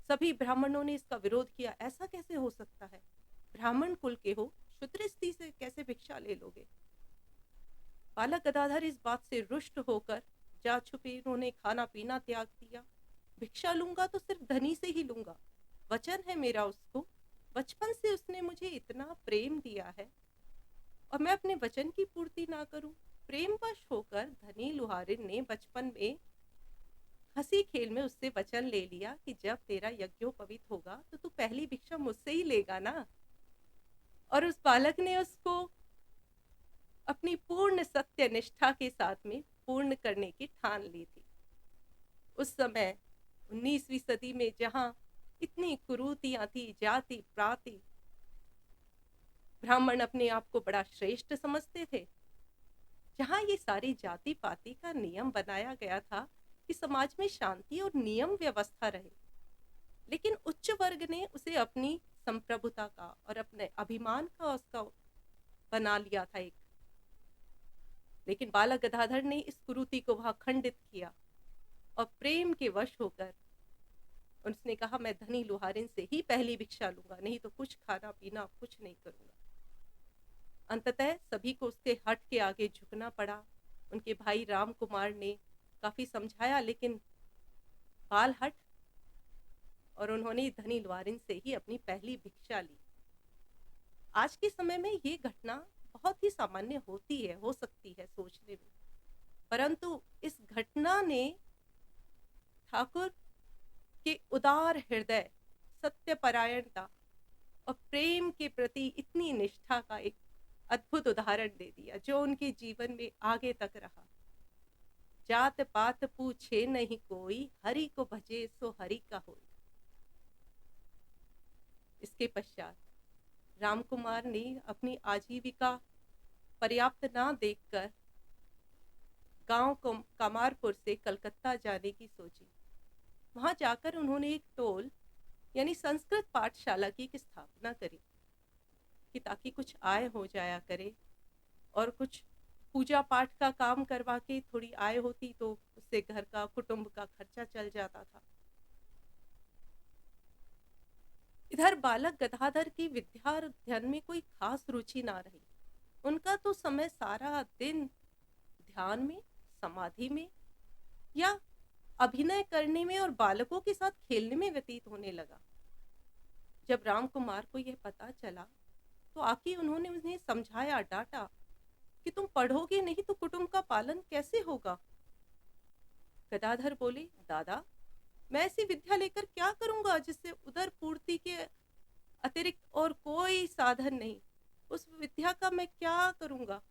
S2: सभी ब्राह्मणों ने इसका विरोध किया। ऐसा कैसे हो सकता है? ब्राह्मण कुल के हो, शूद्र स्त्री से कैसे भिक्षा ले लोगे? बालक गदाधर इस बात से रुष्ट होकर जा छुपे। उन्होंने खाना पीना त्याग दिया। भिक्षा लूंगा तो सिर्फ धनी से ही लूंगा, वचन है मेरा उसको। बचपन से उसने मुझे इतना प्रेम दिया है और मैं अपने वचन की पूर्ति ना करूं प्रेमवश होकर धनी लुहारिन ने बचपन में हंसी खेल में उससे वचन ले लिया कि जब तेरा यज्ञोपवीत होगा तो तू पहली भिक्षा मुझसे ही लेगा ना। और उस बालक ने उसको अपनी पूर्ण सत्य निष्ठा के साथ में पूर्ण करने की ठान ली थी। उस समय 19वीं सदी में जहां इतनी कुरीतियां थी, जाति प्राति, ब्राह्मण अपने आप को बड़ा श्रेष्ठ समझते थे, जहां ये सारी जाति पाति का नियम बनाया गया था कि समाज में शांति और नियम व्यवस्था रहे, लेकिन उच्च वर्ग ने उसे अपनी संप्रभुता का और अपने अभिमान का उसका बना लिया था एक। लेकिन बालक गदाधर ने इस कुरीति को वहां खंडित किया और प्रेम के वश होकर उसने कहा मैं धनी लुहारिन से ही पहली भिक्षा लूंगा, नहीं तो कुछ खाना पीना कुछ नहीं करूंगा। अंततः सभी को उसके हट के आगे झुकना पड़ा। उनके भाई राम कुमार ने काफी समझाया, लेकिन बाल हट, और उन्होंने धनी लुहारिन से ही अपनी पहली भिक्षा ली। आज के समय में ये घटना बहुत ही सामान्य होती है, हो सकती है सोचने में, परंतु इस घटना ने ठाकुर के उदार हृदय, सत्यपरायणता और प्रेम के प्रति इतनी निष्ठा का एक अद्भुत उदाहरण दे दिया, जो उनके जीवन में आगे तक रहा। जात पात पूछे नहीं कोई, हरि को भजे सो हरि का होई। इसके पश्चात रामकुमार ने अपनी आजीविका पर्याप्त ना देखकर गांव कमारपुर से कलकत्ता जाने की सोची। वहां जाकर उन्होंने एक टोल यानी संस्कृत पाठशाला की एक स्थापना करी कि ताकि कुछ आय हो जाया करे, और कुछ पूजा पाठ का काम करवा के थोड़ी आय होती तो उससे घर का कुटुंब का खर्चा चल जाता था। इधर बालक गदाधर की विद्या और अध्ययन में कोई खास रुचि ना रही। उनका तो समय सारा दिन ध्यान में, समाधि में या अभिनय करने में और बालकों के साथ खेलने में व्यतीत होने लगा। जब रामकुमार को यह पता चला तो आके उन्होंने उन्हें समझाया, डांटा कि तुम पढ़ोगे नहीं तो कुटुंब का पालन कैसे होगा। गदाधर बोले, दादा मैं ऐसी विद्या लेकर क्या करूंगा जिससे उदर पूर्ति के अतिरिक्त और कोई साधन नहीं। उस विद्या का मैं क्या करूंगा?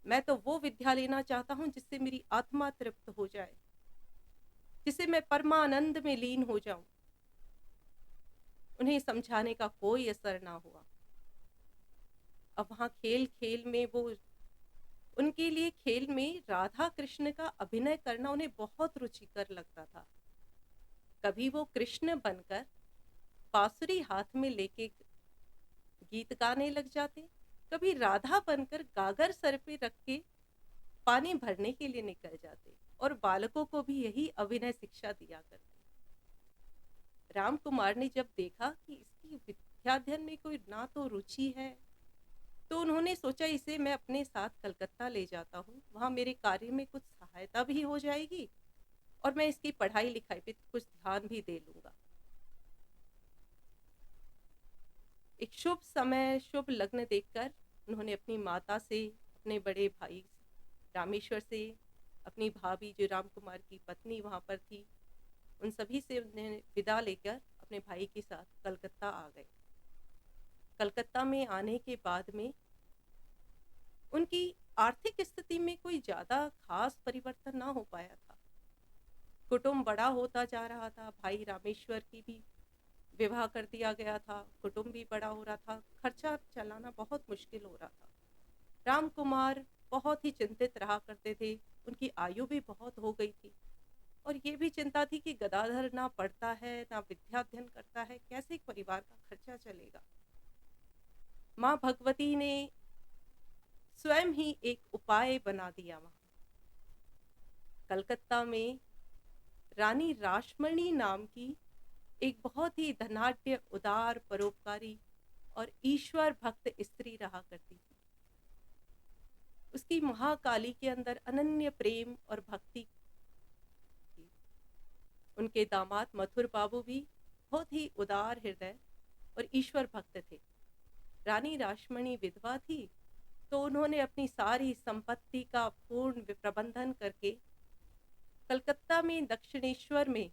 S2: मैं तो वो विद्या लेना चाहता हूं जिससे मेरी आत्मा तृप्त हो जाए, जिससे मैं परमानंद में लीन हो जाऊं। उन्हें समझाने का कोई असर ना हुआ। अब वहां खेल खेल में वो, उनके लिए खेल में राधा कृष्ण का अभिनय करना उन्हें बहुत रुचिकर लगता था। कभी वो कृष्ण बनकर बांसुरी हाथ में लेके गीत गाने लग जाते, कभी राधा बनकर गागर सर पे रख के पानी भरने के लिए निकल जाते, और बालकों को भी यही अभिनय शिक्षा दिया करते। राम कुमार ने जब देखा कि इसकी विद्याध्ययन में कोई ना तो रुचि है, तो उन्होंने सोचा इसे मैं अपने साथ कलकत्ता ले जाता हूँ, वहां मेरे कार्य में कुछ सहायता भी हो जाएगी और मैं इसकी पढ़ाई लिखाई पे कुछ ध्यान भी दे लूंगा। एक शुभ समय, शुभ लग्न देखकर उन्होंने अपनी माता से, अपने बड़े भाई रामेश्वर से, अपनी भाभी जो राम कुमार की पत्नी वहां पर थी, उन सभी से उन्हें विदा लेकर अपने भाई के साथ कलकत्ता आ गए। कलकत्ता में आने के बाद में उनकी आर्थिक स्थिति में कोई ज्यादा खास परिवर्तन ना हो पाया था। कुटुंब बड़ा होता जा रहा था, भाई रामेश्वर की भी विवाह कर दिया गया था, कुटुंब भी बड़ा हो रहा था, खर्चा चलाना बहुत मुश्किल हो रहा था। राम कुमार बहुत ही चिंतित रहा करते थे, उनकी आयु भी बहुत हो गई थी, और ये भी चिंता थी कि गदाधर ना पढ़ता है ना विद्याध्ययन करता है, कैसे परिवार का खर्चा चलेगा। माँ भगवती ने स्वयं ही एक उपाय बना दिया। वहां कलकत्ता में रानी रासमणी नाम की एक बहुत ही धनाढ्य, उदार, परोपकारी और ईश्वर भक्त स्त्री रहा करती थी। उसकी महाकाली के अंदर अनन्य प्रेम और भक्ति थी। उनके दामाद मथुर बाबू भी बहुत ही उदार हृदय और ईश्वर भक्त थे। रानी रासमणी विधवा थी, तो उन्होंने अपनी सारी संपत्ति का पूर्ण प्रबंधन करके कलकत्ता में दक्षिणेश्वर में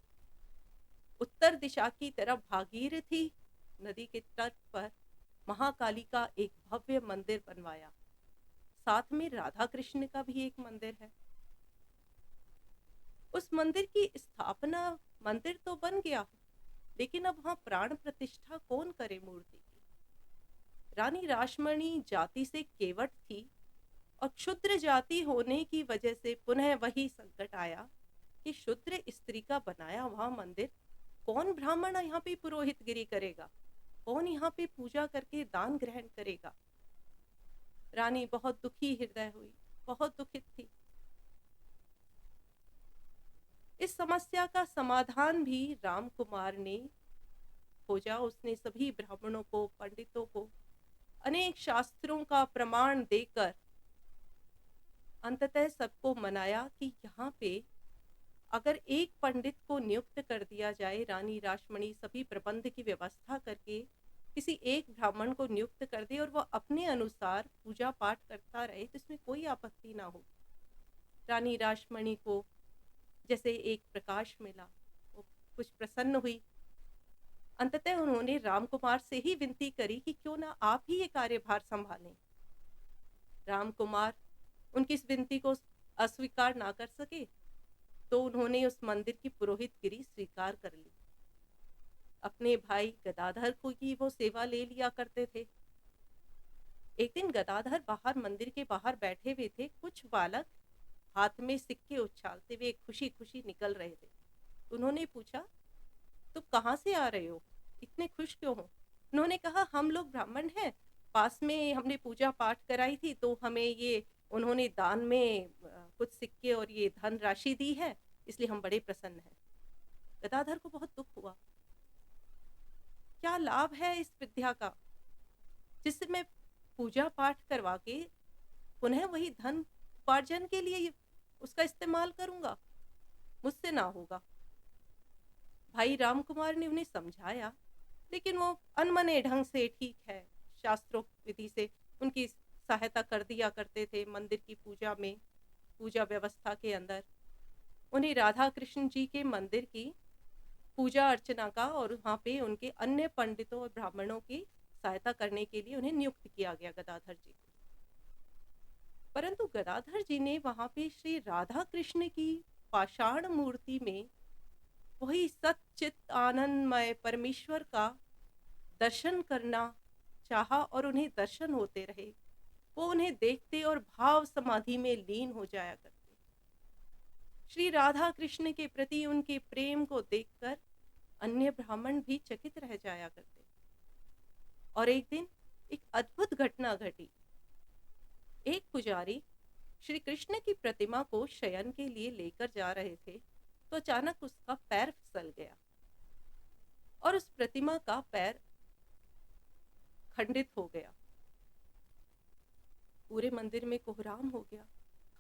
S2: उत्तर दिशा की तरफ भागीरथी नदी के तट पर महाकाली का एक भव्य मंदिर बनवाया। साथ में राधा कृष्ण का भी एक मंदिर है। उस मंदिर की स्थापना, मंदिर तो बन गया, लेकिन अब वहां प्राण प्रतिष्ठा कौन करे मूर्ति की? रानी रासमणी जाति से केवट थी और क्षुद्र जाति होने की वजह से पुनः वही संकट आया कि क्षुद्र स्त्री का बनाया हुआ मंदिर कौन ब्राह्मण यहाँ पे पुरोहितगिरी करेगा, कौन यहाँ पे पूजा करके दान ग्रहण करेगा। रानी बहुत दुखी हृदय हुई, बहुत दुखित थी। इस समस्या का समाधान भी राम कुमार ने खोजा। उसने सभी ब्राह्मणों को, पंडितों को अनेक शास्त्रों का प्रमाण देकर अंततः सबको मनाया कि यहाँ पे अगर एक पंडित को नियुक्त कर दिया जाए, रानी रासमणी सभी प्रबंध की व्यवस्था करके किसी एक ब्राह्मण को नियुक्त कर दे और वह अपने अनुसार पूजा पाठ करता रहे, तो इसमें कोई आपत्ति ना हो। रानी रासमणी को जैसे एक प्रकाश मिला, वो कुछ प्रसन्न हुई। अंततः उन्होंने राम कुमार से ही विनती करी कि क्यों ना आप ही ये कार्यभार संभालें। राम कुमार उनकी इस विनती को अस्वीकार ना कर सके, तो उन्होंने उस मंदिर की पुरोहितगिरी स्वीकार कर ली। अपने भाई गदाधर को की वो सेवा ले लिया करते थे। एक दिन गदाधर बाहर, मंदिर के बाहर बैठे हुए थे। कुछ बालक हाथ में सिक्के उछालते हुए खुशी खुशी निकल रहे थे। उन्होंने पूछा, तुम कहाँ से आ रहे हो, इतने खुश क्यों हो? उन्होंने कहा, हम लोग ब्राह्मण हैं, पास में हमने पूजा पाठ कराई थी, तो हमें ये उन्होंने दान में कुछ सिक्के और ये धन राशि दी है, इसलिए हम बड़े प्रसन्न हैं। गदाधर को बहुत दुख हुआ। क्या लाभ है इस विद्या का, जिससे मैं पूजा पाठ करवा के पुनः वही धन उपार्जन के लिए उसका इस्तेमाल करूंगा? मुझसे ना होगा। भाई राम कुमार ने उन्हें समझाया, लेकिन वो अनमने ढंग से, ठीक है, शास्त्रोक्त विधि से उनकी सहायता कर दिया करते थे। मंदिर की पूजा में, पूजा व्यवस्था के अंदर उन्हें राधा कृष्ण जी के मंदिर की पूजा अर्चना का और वहाँ पे उनके अन्य पंडितों और ब्राह्मणों की सहायता करने के लिए उन्हें नियुक्त किया गया, गदाधर जी को। परंतु गदाधर जी ने वहाँ पे श्री राधा कृष्ण की पाषाण मूर्ति में वही सच्चित आनंदमय परमेश्वर का दर्शन करना चाहा और उन्हें दर्शन होते रहे। वो उन्हें देखते और भाव समाधि में लीन हो जाया करते। श्री राधा कृष्ण के प्रति उनके प्रेम को देखकर अन्य ब्राह्मण भी चकित रह जाया करते। और एक दिन एक अद्भुत घटना घटी। एक पुजारी श्री कृष्ण की प्रतिमा को शयन के लिए लेकर जा रहे थे, तो अचानक उसका पैर फिसल गया और उस प्रतिमा का पैर खंडित हो गया। पूरे मंदिर में कोहराम हो गया।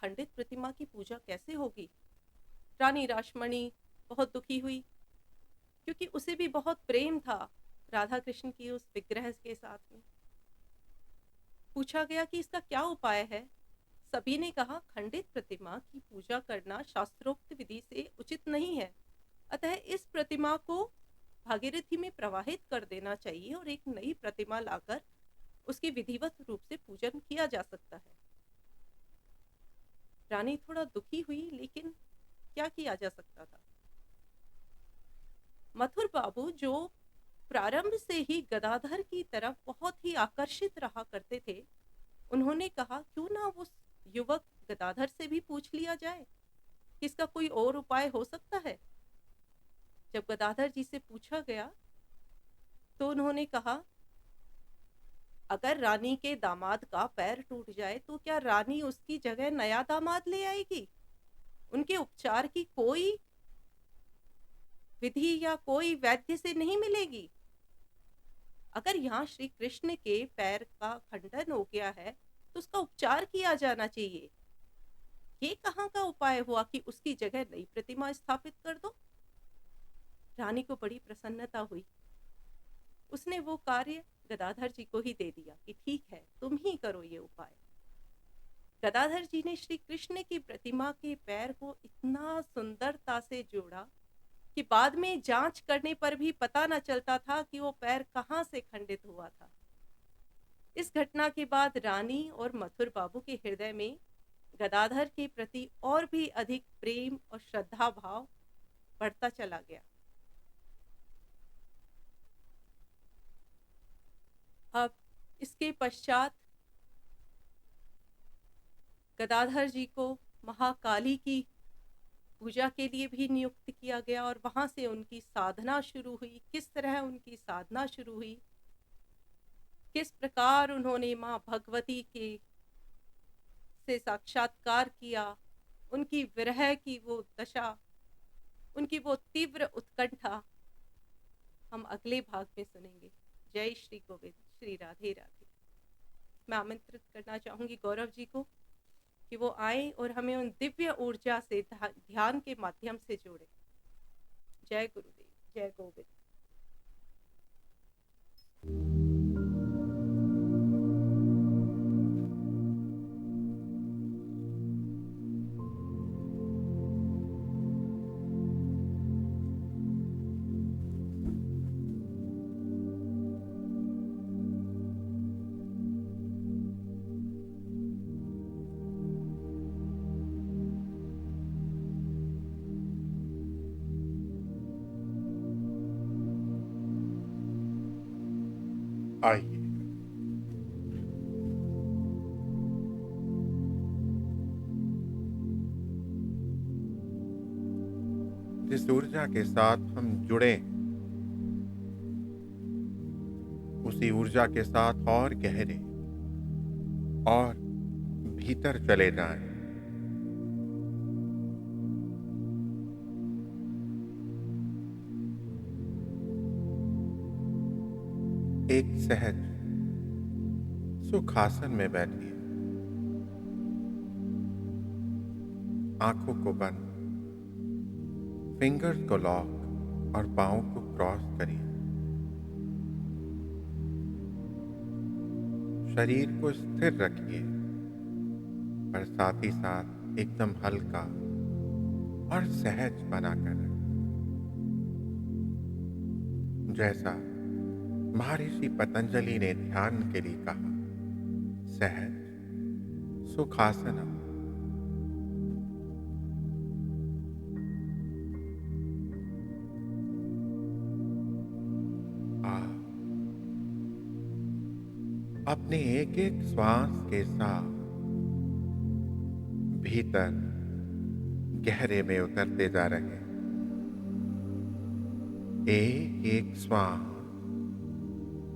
S2: खंडित प्रतिमा की पूजा कैसे होगी? रानी रासमणी बहुत दुखी हुई, क्योंकि उसे भी बहुत प्रेम था राधा कृष्ण की उस विग्रह के साथ में। पूछा गया कि इसका क्या उपाय है। सभी ने कहा, खंडित प्रतिमा की पूजा करना शास्त्रोक्त विधि से उचित नहीं है, अतः इस प्रतिमा को भागीरथी में प्रवाहित कर देना चाहिए और एक नई प्रतिमा लाकर उसकी विधिवत रूप से पूजन किया जा सकता है। रानी थोड़ा दुखी हुई, लेकिन क्या किया जा सकता था। मथुर बाबू, जो प्रारंभ से ही गदाधर की तरफ बहुत ही आकर्षित रहा करते थे, उन्होंने कहा, क्यों ना उस युवक गदाधर से भी पूछ लिया जाए कि इसका कोई और उपाय हो सकता है। जब गदाधर जी से पूछा गया तो उन्होंने कहा, अगर रानी के दामाद का पैर टूट जाए तो क्या रानी उसकी जगह नया दामाद ले आएगी? उनके उपचार की कोई विधि या कोई वैद्य से नहीं मिलेगी। अगर यहाँ श्री कृष्ण के पैर का खंडन हो गया है तो उसका उपचार किया जाना चाहिए। ये कहाँ का उपाय हुआ कि उसकी जगह नई प्रतिमा स्थापित कर दो? रानी को बड़ी प्रसन्नता हुई। उसने वो कार्य गदाधर जी को ही दे दिया कि ठीक है, तुम ही करो ये उपाय। गदाधर जी ने श्री कृष्ण की प्रतिमा के पैर को इतना सुंदरता से जोड़ा कि बाद में जांच करने पर भी पता न चलता था कि वो पैर कहाँ से खंडित हुआ था। इस घटना के बाद रानी और मथुर बाबू के हृदय में गदाधर के प्रति और भी अधिक प्रेम और श्रद्धा भाव बढ़ता चला गया। अब इसके पश्चात गदाधर जी को महाकाली की पूजा के लिए भी नियुक्त किया गया और वहां से उनकी साधना शुरू हुई। किस तरह उनकी साधना शुरू हुई, किस प्रकार उन्होंने माँ भगवती के से साक्षात्कार किया, उनकी विरह की वो दशा, उनकी वो तीव्र उत्कंठा हम अगले भाग में सुनेंगे। जय श्री गोविंद, श्री राधे राधे। मैं आमंत्रित करना चाहूंगी गौरव जी को कि वो आए और हमें उन दिव्य ऊर्जा से ध्यान के माध्यम से जोड़े। जय गुरुदेव, जय गोविंद।
S1: आइए जिस ऊर्जा के साथ हम जुड़े हैं, उसी ऊर्जा के साथ और गहरे और भीतर चले जाएं। एक सहज सुखासन में बैठिए, आंखों को बंद, फिंगर्स को लॉक और पांव को क्रॉस करिए। शरीर को स्थिर रखिए, पर साथ ही साथ एकदम हल्का और सहज बनाकर रखिए। जैसा महर्षि पतंजलि ने ध्यान के लिए कहा, सहज सुखासनम। अपने एक एक श्वास के साथ भीतर गहरे में उतरते जा रहे हैं। एक एक श्वास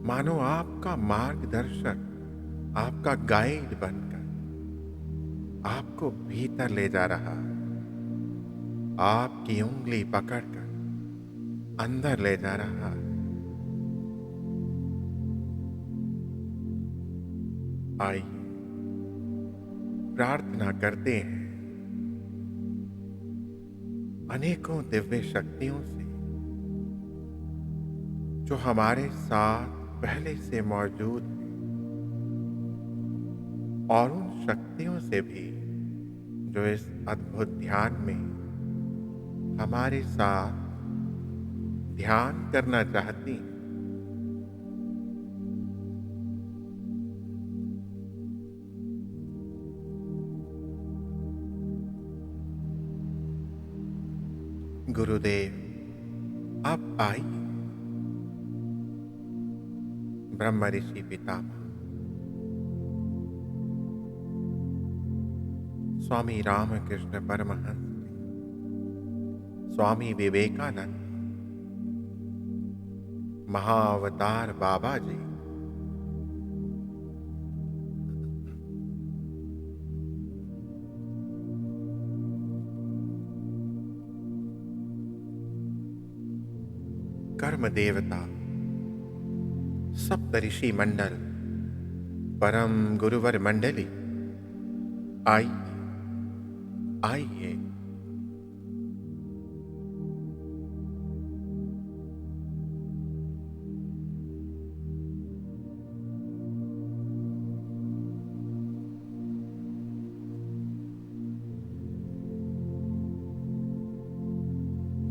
S1: मानो आपका मार्गदर्शक, आपका गाइड बनकर आपको भीतर ले जा रहा है, आपकी उंगली पकड़कर अंदर ले जा रहा है। आइए प्रार्थना करते हैं अनेकों दिव्य शक्तियों से जो हमारे साथ पहले से मौजूद हैं, और उन शक्तियों से भी जो इस अद्भुत ध्यान में हमारे साथ ध्यान करना चाहती हैं। गुरुदेव आप आइए। ब्रह्म ऋषि पितामह स्वामी रामकृष्ण परमहंस जी, स्वामी विवेकानंद, महाअवतार बाबा जी, कर्म देवता, सप्तऋषि मंडल, परम गुरुवर मंडली, आइए आइए।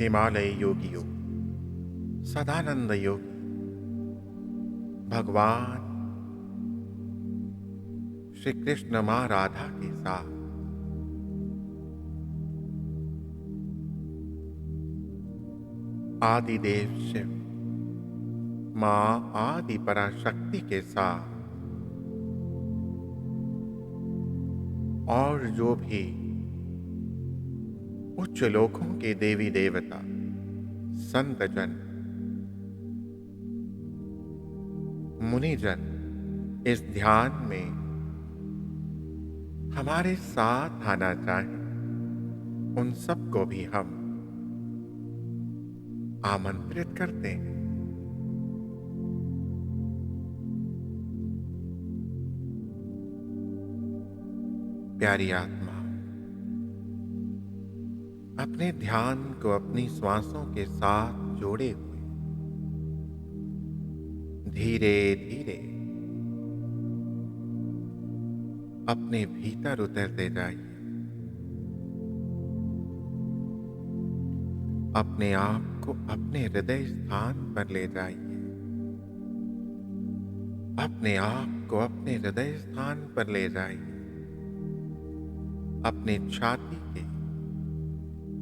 S1: हिमालय योगियों, सदानंद योगी, भगवान श्री कृष्ण मां राधा के साथ आदिदेव शिव मां आदि पराशक्ति के साथ और जो भी उच्च लोकों के देवी देवता, संत जन, मुनिजन इस ध्यान में हमारे साथ आना चाहें, उन सबको भी हम आमंत्रित करते हैं। प्यारी आत्मा, अपने ध्यान को अपनी श्वासों के साथ जोड़े हुए धीरे धीरे अपने भीतर उतरते जाइए। अपने आप को अपने हृदय स्थान पर ले जाइए। अपने आप को अपने हृदय स्थान पर ले जाइए। अपने छाती के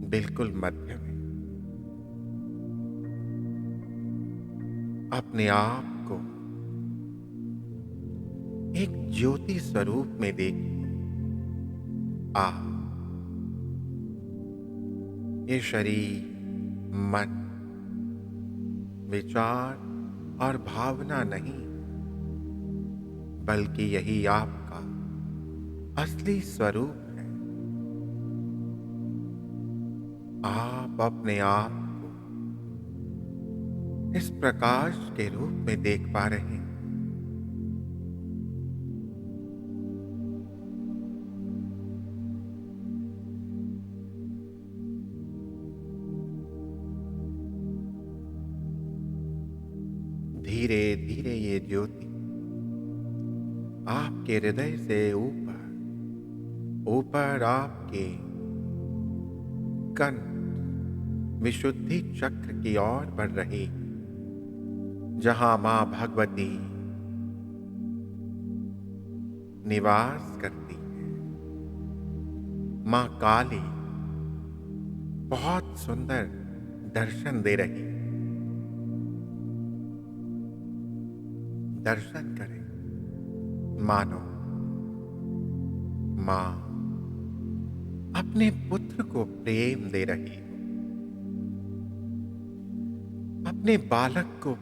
S1: बिल्कुल मध्य में अपने आप को एक ज्योति स्वरूप में देखिए। ये शरीर, मन, विचार और भावना नहीं, बल्कि यही आपका असली स्वरूप है। आप अपने आप को इस प्रकाश के रूप में देख पा रहे हैं। धीरे धीरे ये ज्योति आपके हृदय से ऊपर आपके कंठ विशुद्धि चक्र की ओर बढ़ रही, जहां मां भगवती निवास करती है। मां काली बहुत सुंदर दर्शन दे रही है। दर्शन करें, मानो मां अपने पुत्र को प्रेम दे रही है, अपने बालक को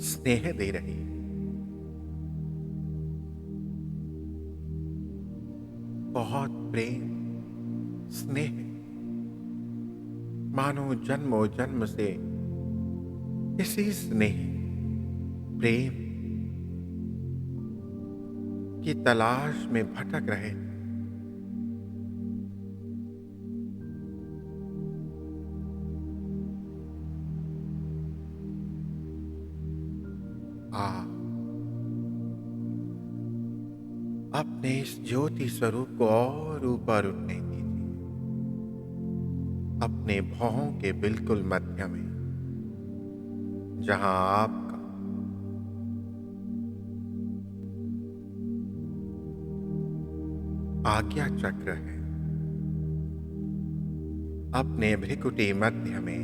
S1: स्नेह दे रही है। बहुत प्रेम, स्नेह, मानो जन्मों जन्म से इसी स्नेह, प्रेम की तलाश में भटक रहे। आप अपने इस ज्योति स्वरूप को और ऊपर उठने दीजिए। अपने भौहों के बिल्कुल मध्य में, जहां आपका आज्ञा चक्र है, अपने भ्रिकुटी मध्य में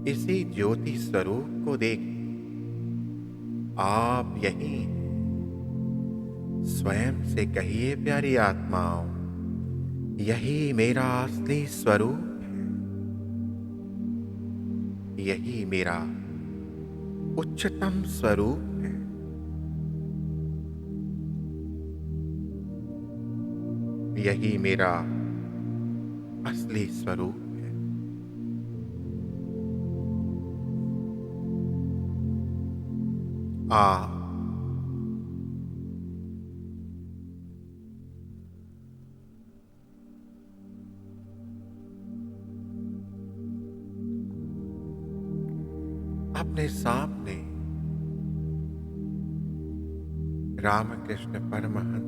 S1: इसी ज्योति स्वरूप को देखिए। आप यहीं स्वयं से कहिए, प्यारी आत्माओं, यही मेरा असली स्वरूप है, यही मेरा उच्चतम स्वरूप है। यही मेरा असली स्वरूप है। अपने सामने रामकृष्ण परमहंस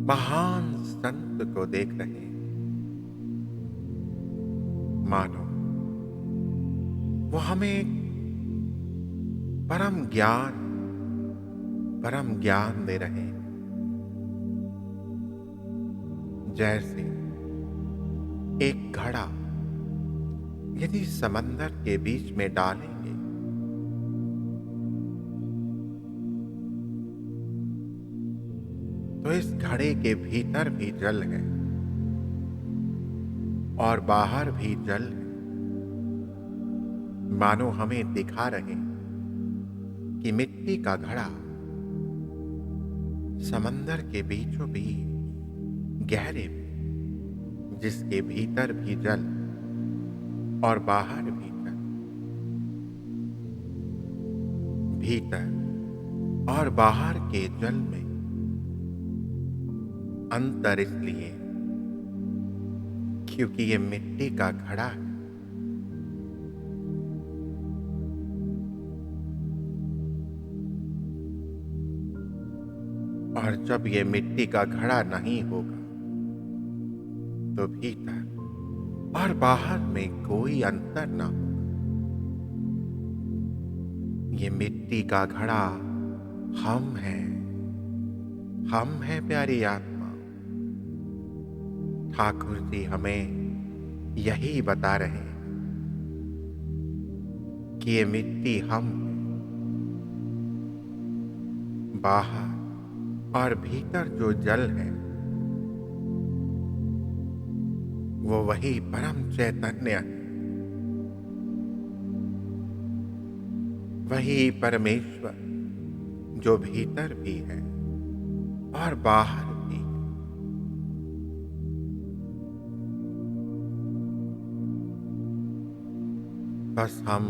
S1: महान संत को देख रहे हैं। मानो वो हमें परम ज्ञान दे रहे हैं। जैसे एक घड़ा यदि समंदर के बीच में डालेंगे तो इस घड़े के भीतर भी जल है और बाहर भी जल है। मानो हमें दिखा रहे कि मिट्टी का घड़ा समंदर के बीचों बीच गहरे में, जिसके भीतर भी जल और बाहर भी जल। भीतर और बाहर के जल में अंतर इसलिए क्योंकि ये मिट्टी का घड़ा है। और जब ये मिट्टी का घड़ा नहीं होगा तो भीतर और बाहर में कोई अंतर ना होगा। ये मिट्टी का घड़ा हम हैं प्यारी आत्मा। ठाकुर जी हमें यही बता रहे हैं कि ये मिट्टी हम हैं। बाहर और भीतर जो जल है वो वही परम चैतन्य है, वही परमेश्वर जो भीतर भी है और बाहर भी है। बस हम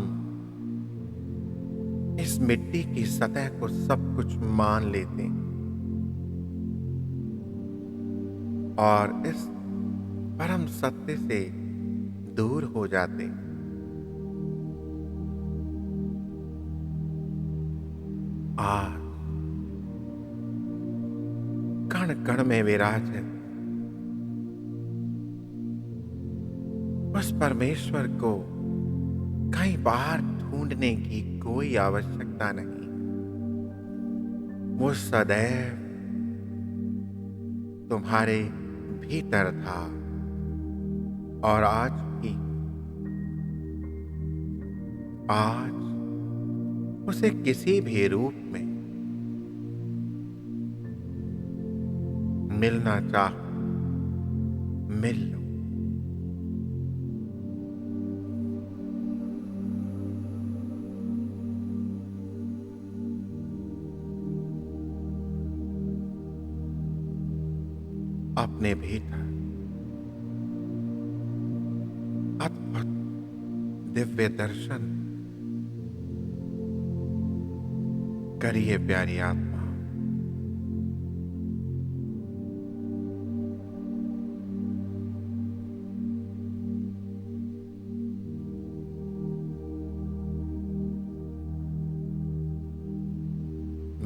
S1: इस मिट्टी की सतह को सब कुछ मान लेते हैं और इस परम सत्य से दूर हो जाते हैं। आज कण कण में विराजित उस परमेश्वर को कहीं बाहर ढूंढने की कोई आवश्यकता नहीं। वो सदैव तुम्हारे भीतर था और आज भी। आज उसे किसी भी रूप में मिलना चाहो, मिल लो। अपने भीतर अद्भुत दिव्य दर्शन करिए प्यारी आत्मा।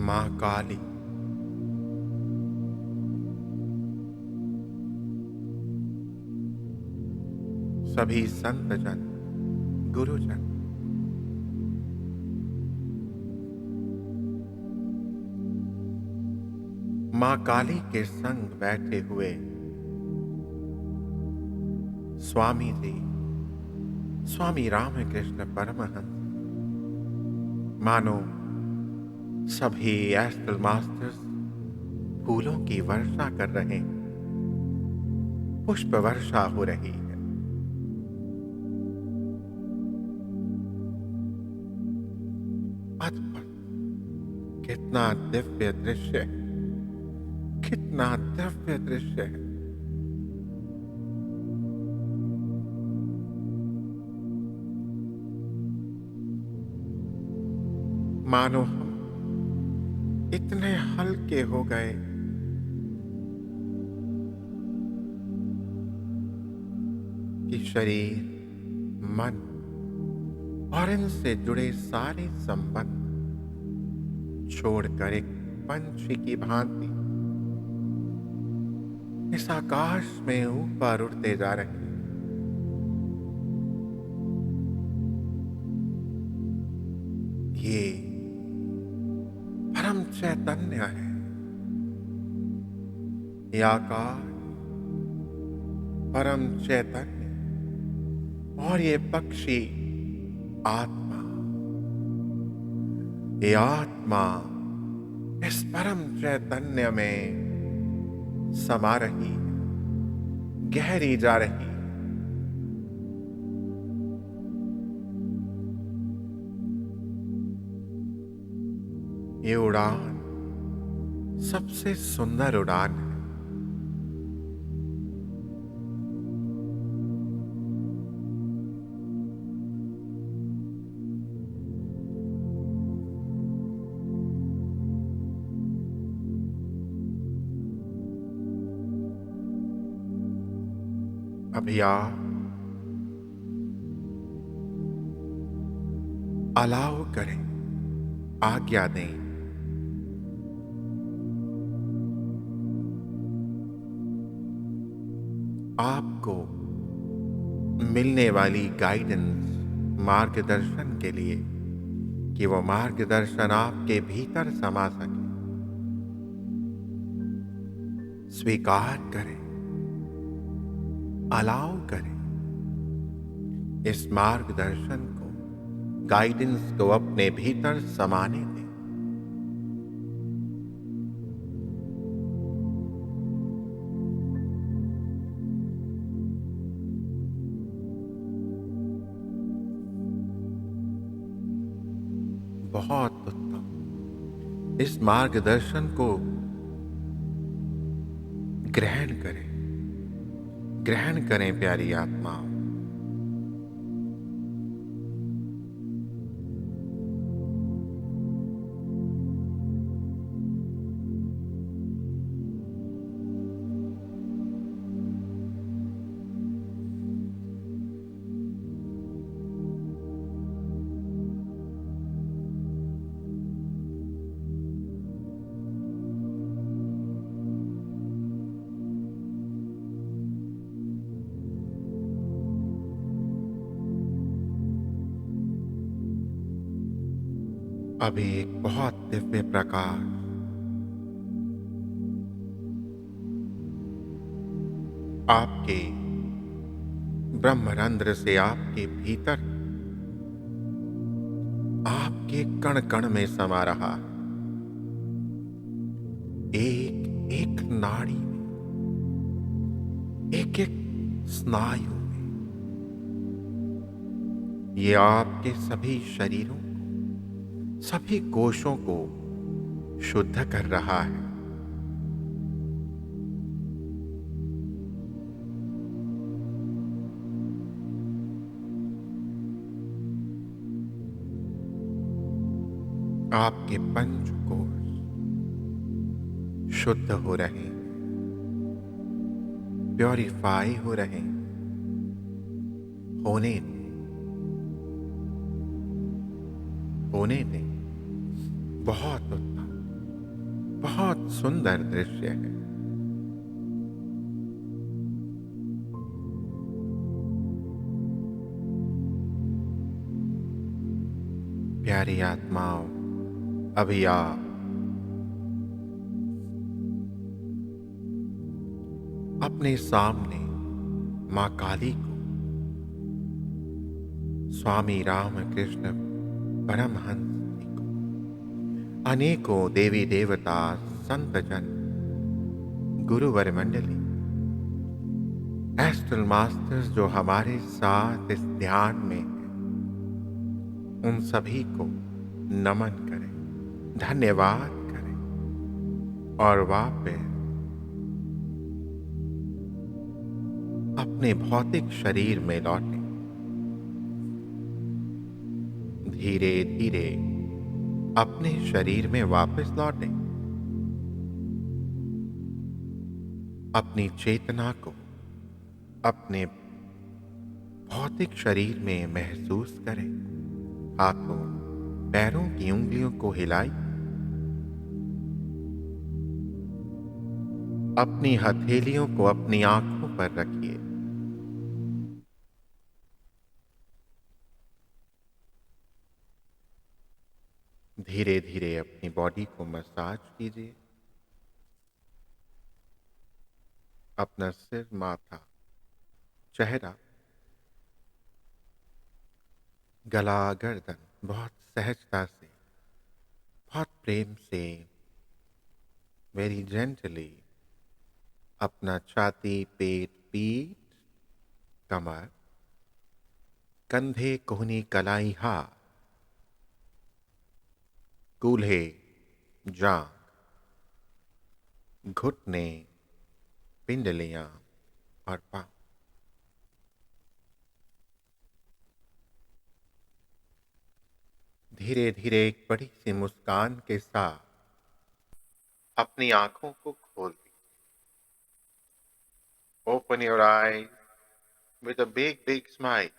S1: मां काली सभी संत जन, गुरुजन मां काली के संग बैठे हुए स्वामी जी, स्वामी रामकृष्ण परमहंस, मानो सभी एस्ट्रल मास्टर्स फूलों की वर्षा कर रहे हैं। पुष्प वर्षा हो रही है। अद्भुत, कितना दिव्य दृश्य है, कितना दिव्य दृश्य है। मानो हम इतने हल्के हो गए कि शरीर, मन और इनसे जुड़े सारे संबंध छोड़कर एक पंछी की भांति इस आकाश में ऊपर उड़ते जा रहे हैं। ये परम चैतन्य है, ये आकाश परम चैतन्य, और ये पक्षी आत्मा, ये आत्मा इस परम चैतन्य में समा रही है, गहरी जा रही है। ये उड़ान सबसे सुंदर उड़ान है। अभी आप अलाउ करें, आज्ञा दें, आपको मिलने वाली गाइडेंस, मार्गदर्शन के लिए, कि वो मार्गदर्शन आपके भीतर समा सके। स्वीकार करें, अलाउ करें, इस मार्गदर्शन को, गाइडेंस को अपने भीतर समाने दें। बहुत उत्तम। इस मार्गदर्शन को ग्रहण करें, ग्रहण करें प्यारी आत्माओं। अभी एक बहुत दिव्य प्रकाश आपके ब्रह्मरंध्र से आपके भीतर, आपके कण कण में समा रहा है। एक एक नाड़ी में, एक एक स्नायु में, ये आपके सभी शरीरों, सभी कोशों को शुद्ध कर रहा है। आपके पंचकोश शुद्ध हो रहे हैं, प्योरीफाई हो रहे हैं। होने दें, होने दें। बहुत उत्तम, बहुत सुंदर दृश्य है। प्यारी आत्माओं, अभी आप अपने सामने मां काली को, स्वामी रामकृष्ण परमहंस जी को, अनेकों देवी देवता, संतजन, गुरुवर मंडली, एस्ट्रल मास्टर्स जो हमारे साथ इस ध्यान में हैं, उन सभी को नमन करें, धन्यवाद करें और वापस अपने भौतिक शरीर में लौटें। धीरे धीरे अपने शरीर में वापस लौटें। अपनी चेतना को अपने भौतिक शरीर में महसूस करें। हाथों पैरों की उंगलियों को हिलाएं। अपनी हथेलियों को अपनी आंखों पर रखिए। धीरे धीरे अपनी बॉडी को मसाज कीजिए। अपना सिर, माथा, चेहरा, गला, गर्दन बहुत सहजता से, बहुत प्रेम से, वेरी जेंटली अपना छाती, पेट, पीठ, कमर, कंधे, कोहनी, कलाई, हाथ, कूल्हे, जांघ, घुटने, पिंडलियां और पांव। धीरे धीरे एक बड़ी सी मुस्कान के साथ अपनी आंखों को खोल दी। Open your eyes with a big big smile.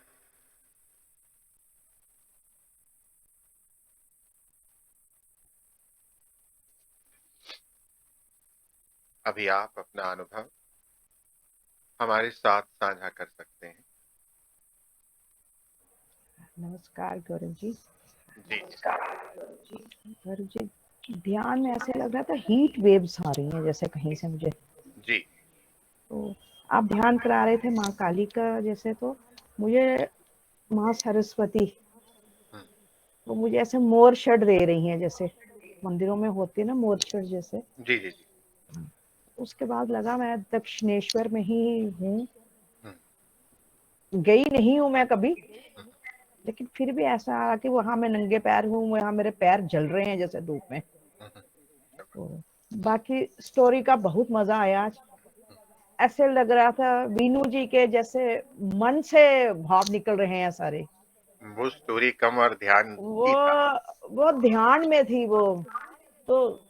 S1: अभी आप अपना अनुभव हमारे साथ साझा कर सकते हैं।
S3: नमस्कार गौरव जी।
S1: जी
S3: गौरव जी, ध्यान में ऐसे लग रहा था हीट वेव्स आ रही हैं जैसे कहीं से मुझे।
S1: जी
S3: तो आप ध्यान करा रहे थे माँ काली का जैसे, तो मुझे माँ सरस्वती, तो मुझे ऐसे मोर शड दे रही हैं जैसे मंदिरों में होती है ना मोर शड जैसे।
S1: जी जी जी।
S3: उसके बाद लगा मैं दक्षिणेश्वर में ही हूँ,
S1: हम्म।
S3: गई नहीं हूँ मैं कभी, लेकिन फिर भी ऐसा आ कि वहां मैं नंगे पैर हूँ, वहां मेरे पैर जल रहे हैं जैसे धूप में। तो बाकी स्टोरी का बहुत मजा आया आज। ऐसे लग रहा था वीनू जी के जैसे मन से भाव निकल रहे हैं सारे।
S1: वो स्टोरी कम और ध्यान
S3: वो
S1: ही था।
S3: वो ध्यान में थी वो, तो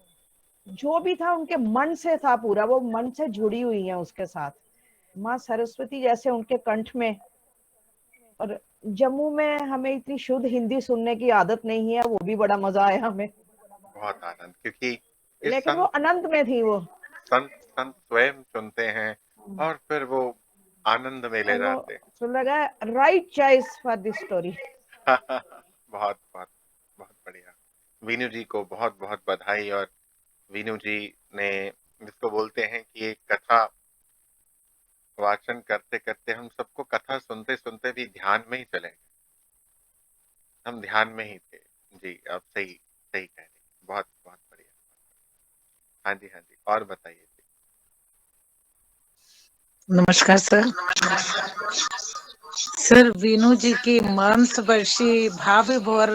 S3: जो भी था उनके मन से था पूरा, वो मन से जुड़ी हुई है उसके साथ। माँ सरस्वती जैसे उनके कंठ में। और जम्मू में हमें इतनी शुद्ध हिंदी सुनने की आदत नहीं है, वो भी बड़ा मजा आया हमें।
S1: बहुत आनंद, क्योंकि इस
S3: लेकिन वो
S1: संत
S3: अनंत में थी वो।
S1: संत संत स्वयं चुनते हैं और फिर वो आनंद में ले
S3: और वो
S1: जाते हैं।
S3: तो लगा right choice for this story.
S1: बहुत बहुत बहुत बढ़िया। वीनू जी को बहुत बहुत बधाई। और वीनू जी ने, जिसको बोलते हैं कि एक कथा वाचन करते करते हम सबको कथा सुनते सुनते भी ध्यान में ही चले गए। हम ध्यान में ही थे। जी, आप सही सही कह रहे हैं। बहुत बहुत बढ़िया। हाँ जी हाँ जी, और बताइए जी।
S4: नमस्कार सर। सर, वीनू जी की मांसपर्शी भाव विभोर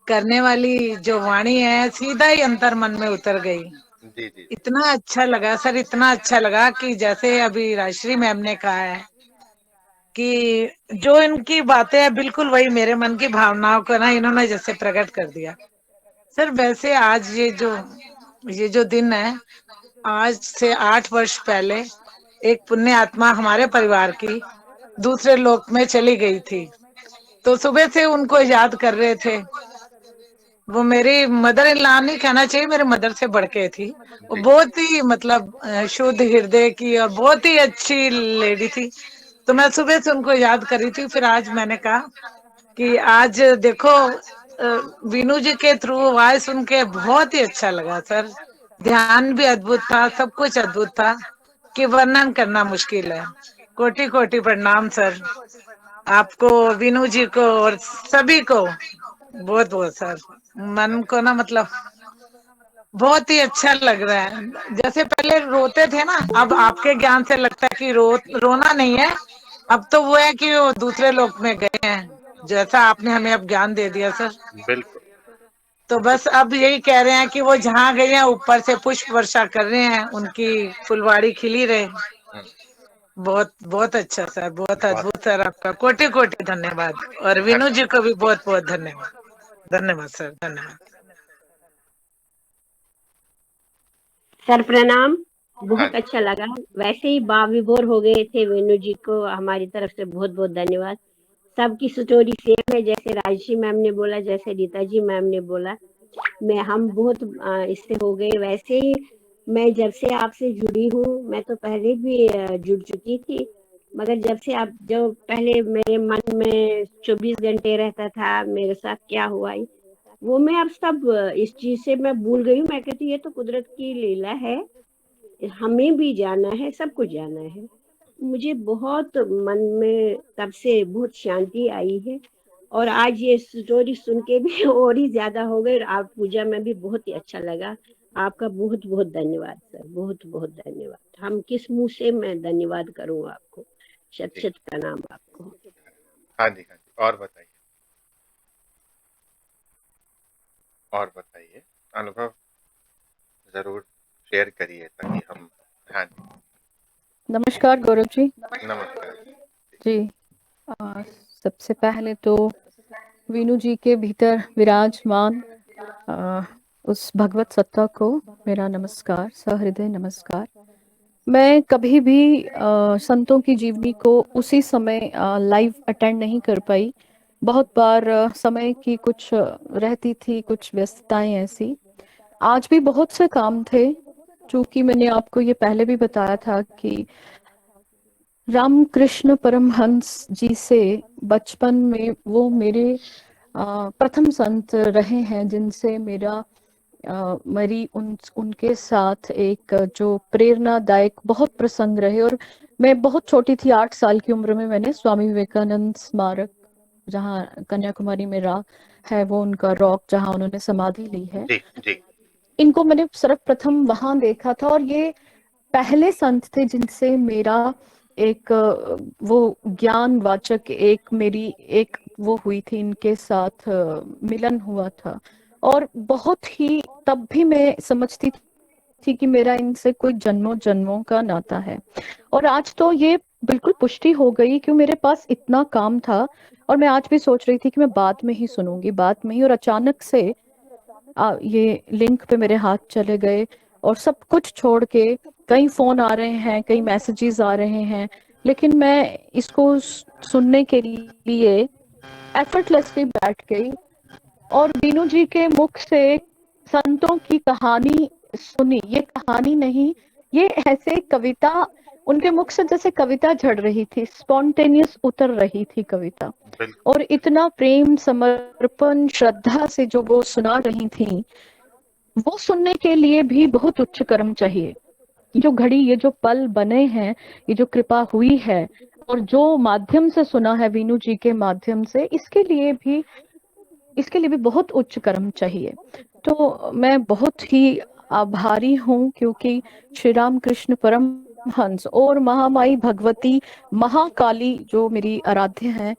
S4: करने वाली जो वाणी है सीधा ही अंतर मन में उतर गई।
S1: जी जी
S4: इतना अच्छा लगा सर, इतना अच्छा लगा कि जैसे अभी राजश्री मैम ने कहा है कि जो इनकी बातें हैं बिल्कुल वही मेरे मन की भावनाओं को ना इन्होंने जैसे प्रकट कर दिया। सर वैसे आज ये जो दिन है, आज से 8 वर्ष पहले एक पुण्य आत्मा हमारे परिवार की दूसरे लोक में चली गई थी। तो सुबह से उनको याद कर रहे थे। वो मेरी मदर इन लॉ नहीं कहना चाहिए, मेरे मदर से बढ़ के थी। वो
S1: जी
S4: बहुत ही मतलब शुद्ध हृदय की और बहुत ही अच्छी लेडी थी। तो मैं सुबह से उनको याद कर रही थी। फिर आज मैंने कहा कि आज देखो वीनू जी के थ्रू आवाज सुन के बहुत ही अच्छा लगा सर। ध्यान भी अद्भुत था, सब कुछ अद्भुत था कि वर्णन करना मुश्किल है। कोटि कोटि प्रणाम सर, आपको, वीनू जी को और सभी को बहुत बहुत सर। मन को ना मतलब बहुत ही अच्छा लग रहा है। जैसे पहले रोते थे ना, अब आपके ज्ञान से लगता है कि रोना नहीं है, अब तो वो है कि वो दूसरे लोक में गए हैं, जैसा आपने हमें अब ज्ञान दे दिया सर।
S1: बिल्कुल।
S4: तो बस अब यही कह रहे हैं कि वो जहाँ गए हैं ऊपर से पुष्प वर्षा कर रहे हैं, उनकी फुलवाड़ी खिली रहे। बहुत बहुत अच्छा सर, बहुत
S1: बहुत
S4: अद्भुत सर, आपका कोटि कोटि धन्यवाद। और वीनू जी
S1: धन्यवाद।
S4: को भी बहुत बहुत धन्यवाद। धन्यवाद सर, धन्यवाद।
S5: सर प्रणाम।
S1: हाँ
S5: बहुत
S1: जी।
S5: अच्छा लगा। वैसे ही बाविभोर हो गए थे। वेणु जी को हमारी तरफ से बहुत बहुत धन्यवाद। सबकी स्टोरी सेम है, जैसे राजश्री मैम ने बोला, जैसे रीता जी मैम ने बोला। मैं हम बहुत इससे हो गए। वैसे ही मैं जब से आपसे जुड़ी हूँ, मैं तो पहले भी जुड़ चुकी थी, मगर जब से आप, जो पहले मेरे मन में 24 घंटे रहता था मेरे साथ क्या हुआ, वो मैं अब सब इस चीज से मैं भूल गई हूँ। मैं कहती ये तो कुदरत की लीला है, हमें भी जाना है, सबको जाना है। मुझे बहुत मन में तब से बहुत शांति आई है, और आज ये स्टोरी सुन के भी और ही ज्यादा हो गई, और आप पूजा में भी बहुत ही अच्छा लगा। आपका बहुत बहुत धन्यवाद सर, बहुत बहुत धन्यवाद। हम किस मुंह से मैं धन्यवाद करूं आपको, शत
S1: जी,
S5: शत प्रणाम आपको।
S1: हाँ जी, हाँ जी। और बताइए, और बताइए, अनुभव जरूर शेयर करिए ताकि हम। हाँ जी,
S6: नमस्कार गौरव जी।
S1: नमस्कार।
S6: जी, सबसे पहले तो वीनू जी के भीतर विराजमान आ, उस भगवत सत्ता को मेरा नमस्कार, सहृदय नमस्कार। मैं कभी भी संतों की जीवनी को उसी समय लाइव अटेंड नहीं कर पाई। बहुत बार समय की कुछ रहती थी, कुछ व्यस्तताएं ऐसी। आज भी बहुत से काम थे, चूंकि मैंने आपको ये पहले भी बताया था कि रामकृष्ण परमहंस जी से बचपन में वो मेरे प्रथम संत रहे हैं, जिनसे मेरा मेरी उनके साथ एक जो प्रेरणादायक बहुत प्रसंग रहे। और मैं बहुत छोटी थी, 8 साल की उम्र में मैंने स्वामी विवेकानंद स्मारक, जहाँ कन्याकुमारी में है वो उनका रॉक, जहाँ उन्होंने समाधि ली है,
S1: जी, जी,
S6: इनको मैंने सर्वप्रथम वहां देखा था। और ये पहले संत थे जिनसे मेरा एक वो ज्ञान वाचक एक मेरी एक वो हुई थी, इनके साथ मिलन हुआ था। और बहुत ही तब भी मैं समझती थी कि मेरा इनसे कोई जन्मों जन्मों का नाता है। और आज तो ये बिल्कुल पुष्टि हो गई कि मेरे पास इतना काम था, और मैं आज भी सोच रही थी कि मैं बाद में ही सुनूंगी, बाद में ही। और अचानक से ये लिंक पे मेरे हाथ चले गए, और सब कुछ छोड़ के, कई फोन आ रहे हैं, कई मैसेजेस आ रहे हैं, लेकिन मैं इसको सुनने के लिए एफर्टलेसली बैठ गई। और बीनू जी के मुख से संतों की कहानी सुनी। ये कहानी नहीं, ये ऐसे कविता उनके मुख से जैसे कविता झड़ रही थी, स्पॉन्टेनियस उतर रही थी कविता।
S1: बिल्कुल।
S6: और इतना प्रेम, समर्पण, श्रद्धा से जो वो सुना रही थी, वो सुनने के लिए भी बहुत उच्च कर्म चाहिए। जो घड़ी, ये जो पल बने हैं, ये जो कृपा हुई है, और जो माध्यम से सुना है वीनू जी के माध्यम से, इसके लिए भी बहुत उच्च कर्म चाहिए। तो मैं बहुत ही आभारी हूँ, क्योंकि श्री राम कृष्ण परमहंस और महामाई भगवती महाकाली जो मेरी आराध्य हैं,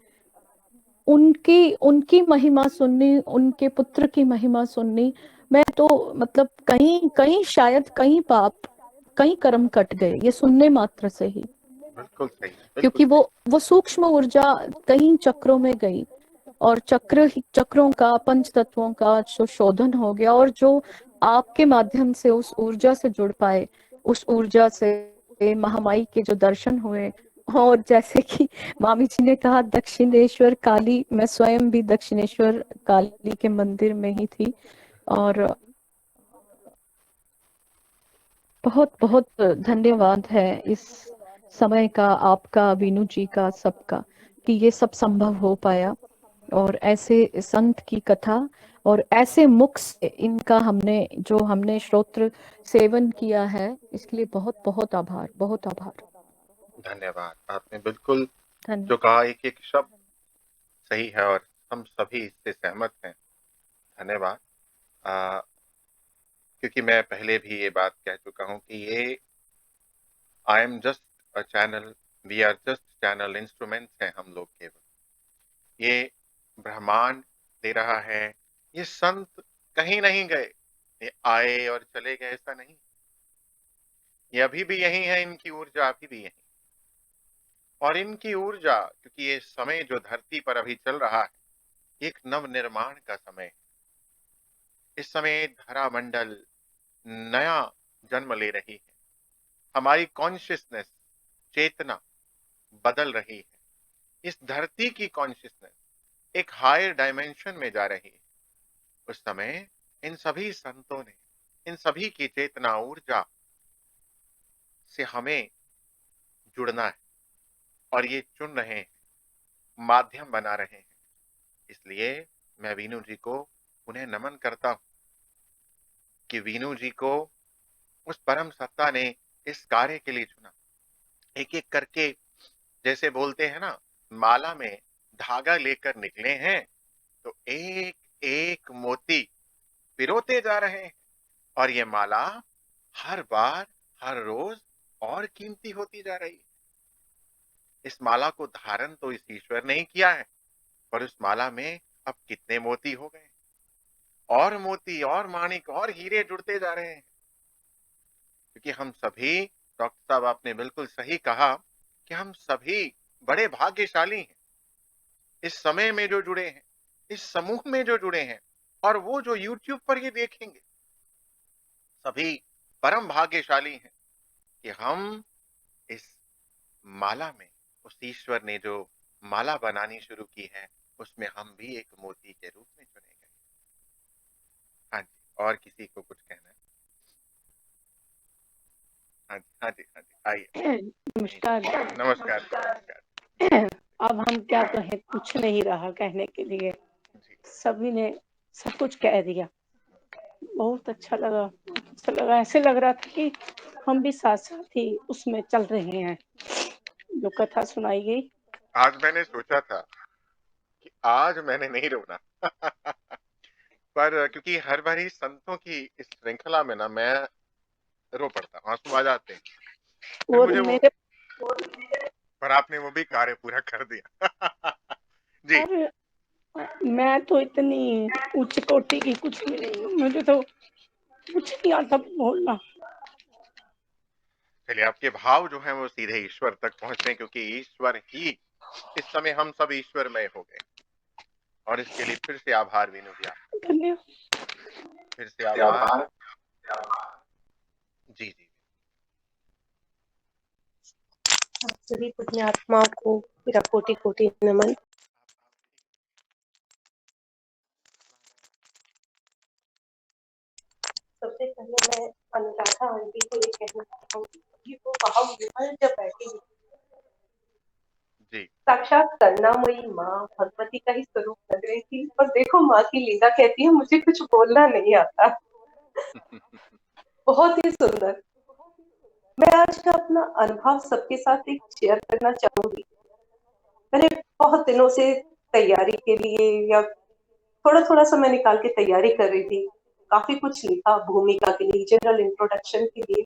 S6: उनकी उनकी महिमा सुननी, उनके पुत्र की महिमा सुननी, मैं तो मतलब कहीं कहीं शायद कहीं पाप, कहीं कर्म कट गए ये सुनने मात्र से ही।
S1: बिल्कुल सही, बिल्कुल
S6: क्योंकि
S1: सही।
S6: वो सूक्ष्म ऊर्जा कहीं चक्रों में गई, और चक्रों का, पंच तत्वों का जो शोधन हो गया, और जो आपके माध्यम से उस ऊर्जा से जुड़ पाए, उस ऊर्जा से महामाई के जो दर्शन हुए। और जैसे कि मामी जी ने कहा दक्षिणेश्वर काली, मैं स्वयं भी दक्षिणेश्वर काली के मंदिर में ही थी। और बहुत बहुत धन्यवाद है इस समय का, आपका, वीनू जी का, सबका, कि ये सब संभव हो पाया। और ऐसे संत की कथा और ऐसे मुख से इनका हमने श्रोत्र सेवन किया है, इसके लिए बहुत बहुत आभार, बहुत आभार।
S1: धन्यवाद। आपने बिल्कुल
S6: धन्यवाद।
S1: जो कहा, एक एक शब्द सही है और हम सभी इससे सहमत हैं। धन्यवाद। क्योंकि मैं पहले भी ये बात कह चुका हूं कि ये I am just a channel, we are just channel instruments हैं हम लोग केवल। ये ब्रह्मांड दे रहा है। ये संत कहीं नहीं गए, ये आए और चले गए, ऐसा नहीं। ये अभी भी यही है, इनकी ऊर्जा अभी भी यही। और इनकी ऊर्जा, क्योंकि ये समय जो धरती पर अभी चल रहा है, एक नव निर्माण का समय है। इस समय धरा मंडल नया जन्म ले रही है। हमारी कॉन्शियसनेस, चेतना बदल रही है। इस धरती की कॉन्शियसनेस एक हायर डायमेंशन में जा रही है। उस समय इन सभी संतों ने, इन सभी की चेतना ऊर्जा से हमें जुड़ना है, और ये चुन रहे हैं, माध्यम बना रहे हैं। इसलिए मैं वीनू जी को उन्हें नमन करता हूं कि वीनू जी को उस परम सत्ता ने इस कार्य के लिए चुना। एक एक करके, जैसे बोलते हैं ना, माला में धागा लेकर निकले हैं तो एक एक मोती पिरोते जा रहे हैं, और ये माला हर बार, हर रोज और कीमती होती जा रही है। इस माला को धारण तो इस ईश्वर ने ही किया है, पर उस माला में अब कितने मोती हो गए, और मोती और माणिक और हीरे जुड़ते जा रहे हैं। क्योंकि हम सभी, डॉक्टर साहब आपने बिल्कुल सही कहा कि हम सभी बड़े भाग्यशाली हैं, इस समय में जो जुड़े हैं, इस समूह में जो जुड़े हैं, और वो जो YouTube पर ये देखेंगे, सभी परम भाग्यशाली हैं कि हम इस माला में, उस ईश्वर ने जो माला बनानी शुरू की है, उसमें हम भी एक मोती के रूप में चुने गए। हाँ जी, और किसी को कुछ कहना है? हाँ जी, हाँ जी, हाँ जी, आइए।
S7: नमस्कार।
S1: नमस्कार, नमस्कार।
S7: अब हम क्या कहें, कुछ नहीं रहा कहने के लिए,
S1: जी,
S7: सभी ने सब कुछ कह दिया। बहुत अच्छा लगा, ऐसे लग रहा था कि हम भी साथ साथ ही उसमें चल रहे हैं। जो कथा सुनाई गई,
S1: आज मैंने सोचा था कि आज मैंने नहीं रोना पर क्योंकि हर बार ही संतों की इस श्रृंखला में ना मैं रो पड़ता हूँ, आंसू आ जाते हैं। फिर
S7: और
S1: मुझे वो,
S7: मेरे
S1: पर आपने वो भी कार्य पूरा कर दिया जी।
S7: और मैं तो इतनी उच्च कोटि की कुछ भी नहीं हूँ, मुझे तो कुछ नहीं आता बोलना।
S1: चलिए, आपके भाव जो हैं वो सीधे ईश्वर तक पहुंचते हैं, क्योंकि ईश्वर ही, इस समय हम सब ईश्वरमय हो गए, और इसके लिए फिर से आभार वीनू जी, आप
S7: धन्यवाद।
S1: फिर से आभार। जी जी,
S8: सभी पुण्यात्माओं को मेरा कोटि कोटि नमन। सबसे पहले मैं अनुराधा आंटी को ये कहना चाहूंगी कि वो वहां विमल जब बैठी
S1: जी।
S8: साक्षात करुणामयी माँ भगवती का ही स्वरूप लग रही थी, पर देखो माँ की लीला कहती है मुझे कुछ बोलना नहीं आता। बहुत ही सुंदर। मैं आज का अपना अनुभव सबके साथ एक शेयर करना चाहूंगी। मैंने बहुत दिनों से तैयारी के लिए, या थोड़ा थोड़ा समय निकाल के तैयारी कर रही थी। काफी कुछ लिखा भूमिका के लिए, जनरल इंट्रोडक्शन के लिए।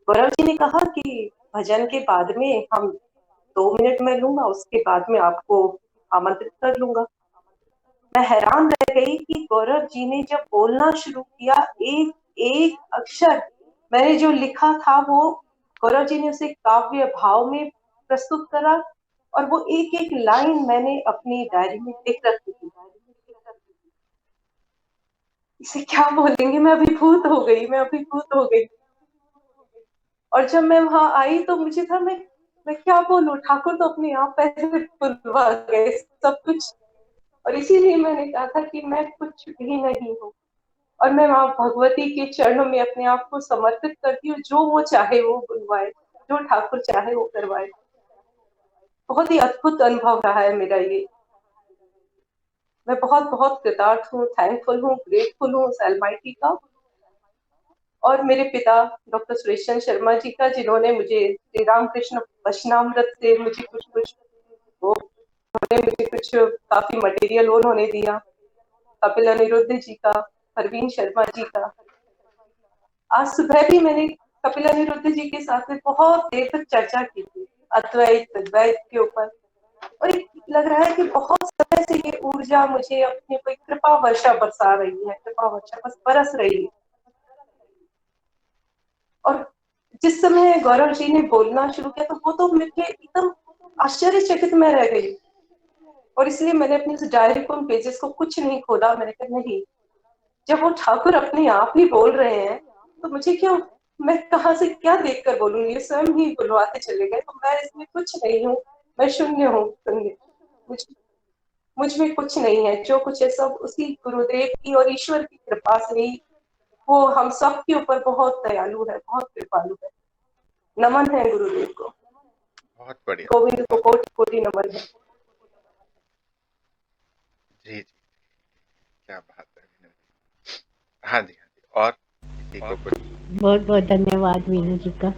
S8: गौरव जी ने कहा कि भजन के बाद में हम 2 मिनट में लूंगा, उसके बाद में आपको आमंत्रित कर लूंगा। मैं हैरान रह गई कि गौरव जी ने जब बोलना शुरू किया, एक एक अक्षर मैंने जो लिखा था वो गौरव जी ने उसे काव्य भाव में प्रस्तुत करा, और वो एक एक लाइन मैंने अपनी डायरी में लिख रखी थी। इसे क्या बोलेंगे, मैं अभिभूत हो गई। और जब मैं वहां आई तो मुझे था, मैं क्या बोलूं, ठाकुर तो अपने आप पहले बुलवा गए सब कुछ। और इसीलिए मैंने कहा था कि मैं कुछ भी नहीं हूँ, और मैं माँ भगवती के चरणों में अपने आप को समर्पित करती हूँ। जो वो चाहे वो बुलवाए, जो ठाकुर चाहे वो करवाए। बहुत ही अद्भुत अनुभव रहा है मेरा ये। मैं बहुत बहुत कृतार्थ हूँ, थैंकफुल हूँ, ग्रेटफुल हूँ उस अलमाइटी का, और मेरे पिता डॉक्टर सुरेश चंद्र शर्मा जी का, जिन्होंने मुझे श्री रामकृष्ण वचनामृत से मुझे कुछ वो उन्होंने मुझे कुछ काफी मटेरियल उन्होंने दिया। कपिल अनिरुद्ध जी का, परवीन शर्मा जी का। आज सुबह भी मैंने कपिल अनिरुद्ध जी के साथ में बहुत देर तक चर्चा की थी अद्वैत अद्वैत के ऊपर, और लग रहा है कि बहुत समय से ये ऊर्जा मुझे अपने कोई कृपा वर्षा बरसा रही है, कृपा वर्षा बस बरस रही है। और जिस समय गौरव जी ने बोलना शुरू किया तो वो तो मुझे एकदम आश्चर्यचकित में रह गई, और इसलिए मैंने अपनी उस डायरी को, उन पेजेस को कुछ नहीं खोला। मैंने कहा नहीं, जब वो ठाकुर अपने आप ही बोल रहे हैं तो मुझे क्यों, मैं कहाँ से क्या देखकर बोलूंगी, ये स्वयं ही बुलवाते चले गए। तो मैं इसमें कुछ नहीं हूँ, मैं शून्य हूँ, शून्य। मुझ में कुछ नहीं है, जो कुछ है सब उसी गुरुदेव की और ईश्वर की कृपा से ही। वो हम सब के ऊपर बहुत दयालु है, बहुत कृपालु है। नमन है गुरुदेव को,
S1: बहुत बढ़िया।
S8: गोविंद को कोटि कोटि नमन है।
S1: जी जी, क्या बात है वीनू जी। हाँ जी, हाँ जी। और किसी को कुछ?
S5: बहुत बहुत धन्यवाद वीनू जी का,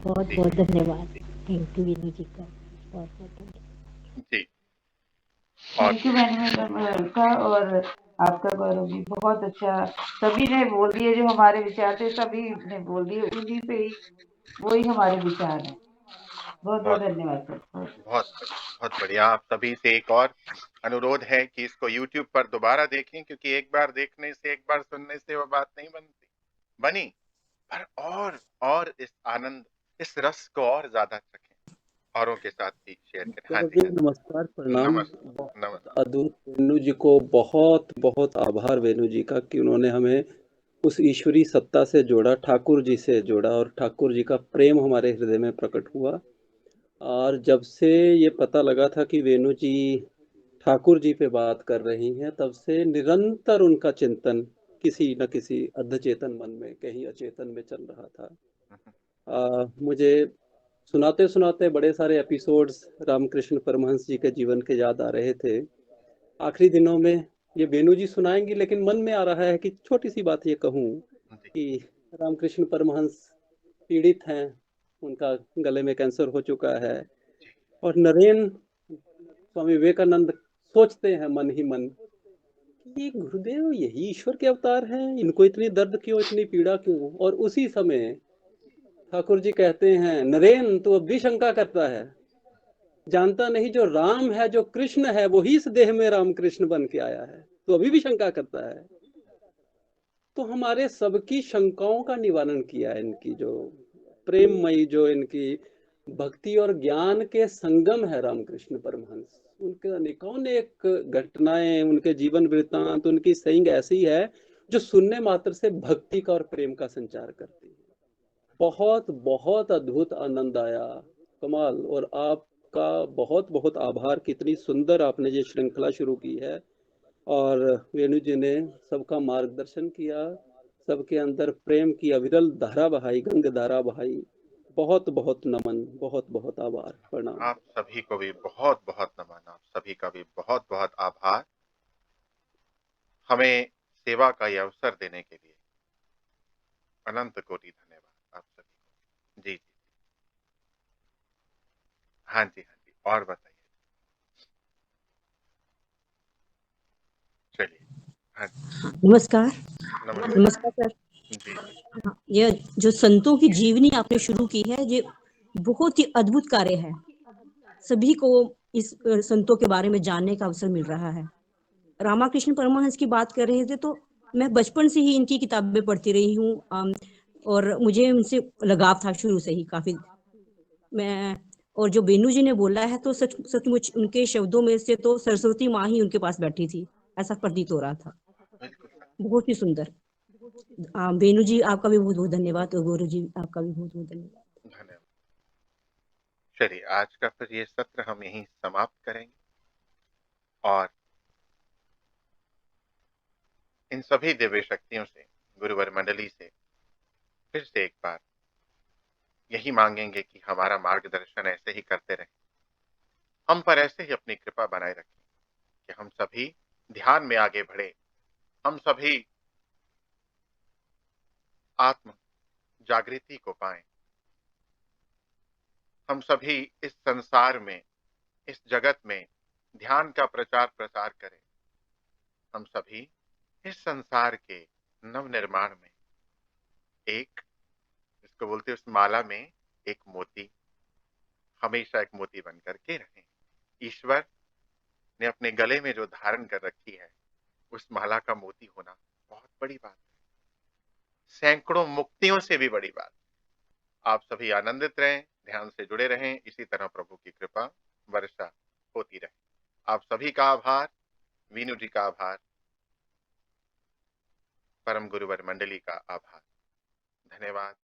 S5: बहुत
S1: जी
S5: बहुत धन्यवाद। थैंक यू वीनू जी का, बहुत बहुत धन्यवाद।
S1: जी। और
S9: थैंक यू मैडम का, और आपका गौरव जी, बहुत अच्छा। सभी ने बोल दिए जो हमारे विचार थे, सभी ने बोल दिए, उन्हीं पे ही वही हमारे विचार हैं। बहुत बहुत
S1: बहुत
S9: धन्यवाद सर।
S1: बहुत बढ़िया, बहुत बढ़िया। आप सभी से एक और अनुरोध है कि इसको YouTube पर दोबारा देखें, क्योंकि एक बार देखने से, एक बार सुनने से वो बात नहीं बनी, पर और इस आनंद, इस रस को और ज्यादा चखें, औरों के साथ भी शेयर करें। हाँ
S10: गौरव
S1: जी,
S10: जी
S1: हाँ जी।
S10: नमस्कार, प्रणाम।
S1: नमस्कार,
S10: बहुत
S1: नमस्कार।
S10: अद्भुत वेणु जी को बहुत बहुत आभार वेणु जी का, कि उन्होंने हमें उस ईश्वरी सत्ता से जोड़ा, ठाकुर जी से जोड़ा, और ठाकुर जी का प्रेम हमारे हृदय में प्रकट हुआ। और जब से ये पता लगा था कि वेणु जी ठाकुर जी पे बात कर रही हैं, तब से निरंतर उनका चिंतन किसी न किसी अर्धचेतन मन में, कहीं अचेतन में चल रहा था। मुझे सुनाते सुनाते बड़े सारे एपिसोड्स रामकृष्ण परमहंस जी के जीवन के याद आ रहे थे। आखिरी दिनों में ये वेणु जी सुनाएंगी, लेकिन मन में आ रहा है कि छोटी सी बात ये कहूँ
S1: जी
S10: कि रामकृष्ण परमहंस पीड़ित हैं, उनका गले में कैंसर हो चुका है, और नरेन स्वामी विवेकानंद सोचते हैं मन ही मन कि ये गुरुदेव यही ईश्वर के अवतार हैं, इनको इतनी दर्द क्यों, इतनी पीड़ा क्यों। और उसी समय ठाकुर जी कहते हैं, नरेन तू अब भी शंका करता है, जानता नहीं जो राम है, जो कृष्ण है, वो ही इस देह में रामकृष्ण बन के आया है, तो अभी भी शंका करता है। तो हमारे सबकी शंकाओं का निवारण किया है इनकी जो प्रेममयी, जो इनकी भक्ति और ज्ञान के संगम है रामकृष्ण परमहंस। उनके अनेक घटनाएं, उनके जीवन वृत्तांत, उनकी सही ऐसी है जो सुनने मात्र से भक्ति का और प्रेम का संचार करती है। बहुत बहुत अद्भुत आनंद आया, कमाल। और आपका बहुत बहुत आभार, कितनी सुंदर आपने ये श्रृंखला शुरू की है, और वेणु जी ने सबका मार्गदर्शन किया, सबके अंदर प्रेम की अविरल धारा बहाई, गंग धारा बहाई। बहुत बहुत नमन, बहुत बहुत आभार, प्रणाम।
S1: आप सभी को भी बहुत बहुत नमन, आप सभी का भी बहुत बहुत आभार, हमें सेवा का ये अवसर देने के लिए अनंत कोटि धन्यवाद आप सभी को। जी जी, हाँ जी, हाँ जी। और बताइए, चलिए। हाँ जी,
S11: नमस्कार।
S1: नमस्कार।
S11: नमस्कार सर।
S1: जी जी,
S11: हाँ, यह जो संतों की जीवनी आपने शुरू की है, ये बहुत ही अद्भुत कार्य है। सभी को इस संतों के बारे में जानने का अवसर मिल रहा है। रामाकृष्ण परमहंस की बात कर रहे थे, तो मैं बचपन से ही इनकी किताबें पढ़ती रही हूँ, और मुझे उनसे लगाव था शुरू से ही काफी। मैं और जो बेनू जी ने बोला है, तो सचमुच उनके शब्दों में से तो सरस्वती माँ ही उनके पास बैठी थी, ऐसा प्रतीत हो रहा था।
S1: बिल्कुल
S11: बहुत ही सुंदर। बेनू जी आपका भी बहुत बहुत धन्यवाद, और गौरव जी आपका भी बहुत बहुत धन्यवाद।
S1: धन्यवाद। चलिए, आज का फिर ये सत्र हम यहीं समाप्त करेंगे, और इन सभी दिव्य शक्तियों से, गुरुवर मंडली से फिर से एक बार यही मांगेंगे कि हमारा मार्गदर्शन ऐसे ही करते रहें, हम पर ऐसे ही अपनी कृपा बनाए रखें कि हम सभी ध्यान में आगे बढ़े, हम सभी आत्म जागृति को पाएं, हम सभी इस संसार में, इस जगत में ध्यान का प्रचार प्रसार करें, हम सभी इस संसार के नव निर्माण में एक, इसको बोलते उस माला में एक मोती, हमेशा एक मोती बन करके रहें। ईश्वर ने अपने गले में जो धारण कर रखी है, उस माला का मोती होना बहुत बड़ी बात है, सैकड़ों मुक्तियों से भी बड़ी बात। आप सभी आनंदित रहें, ध्यान से जुड़े रहें, इसी तरह प्रभु की कृपा वर्षा होती रहे। आप सभी का आभार, वीनू जी का आभार, परम गुरुवर मंडली का आभार, धन्यवाद।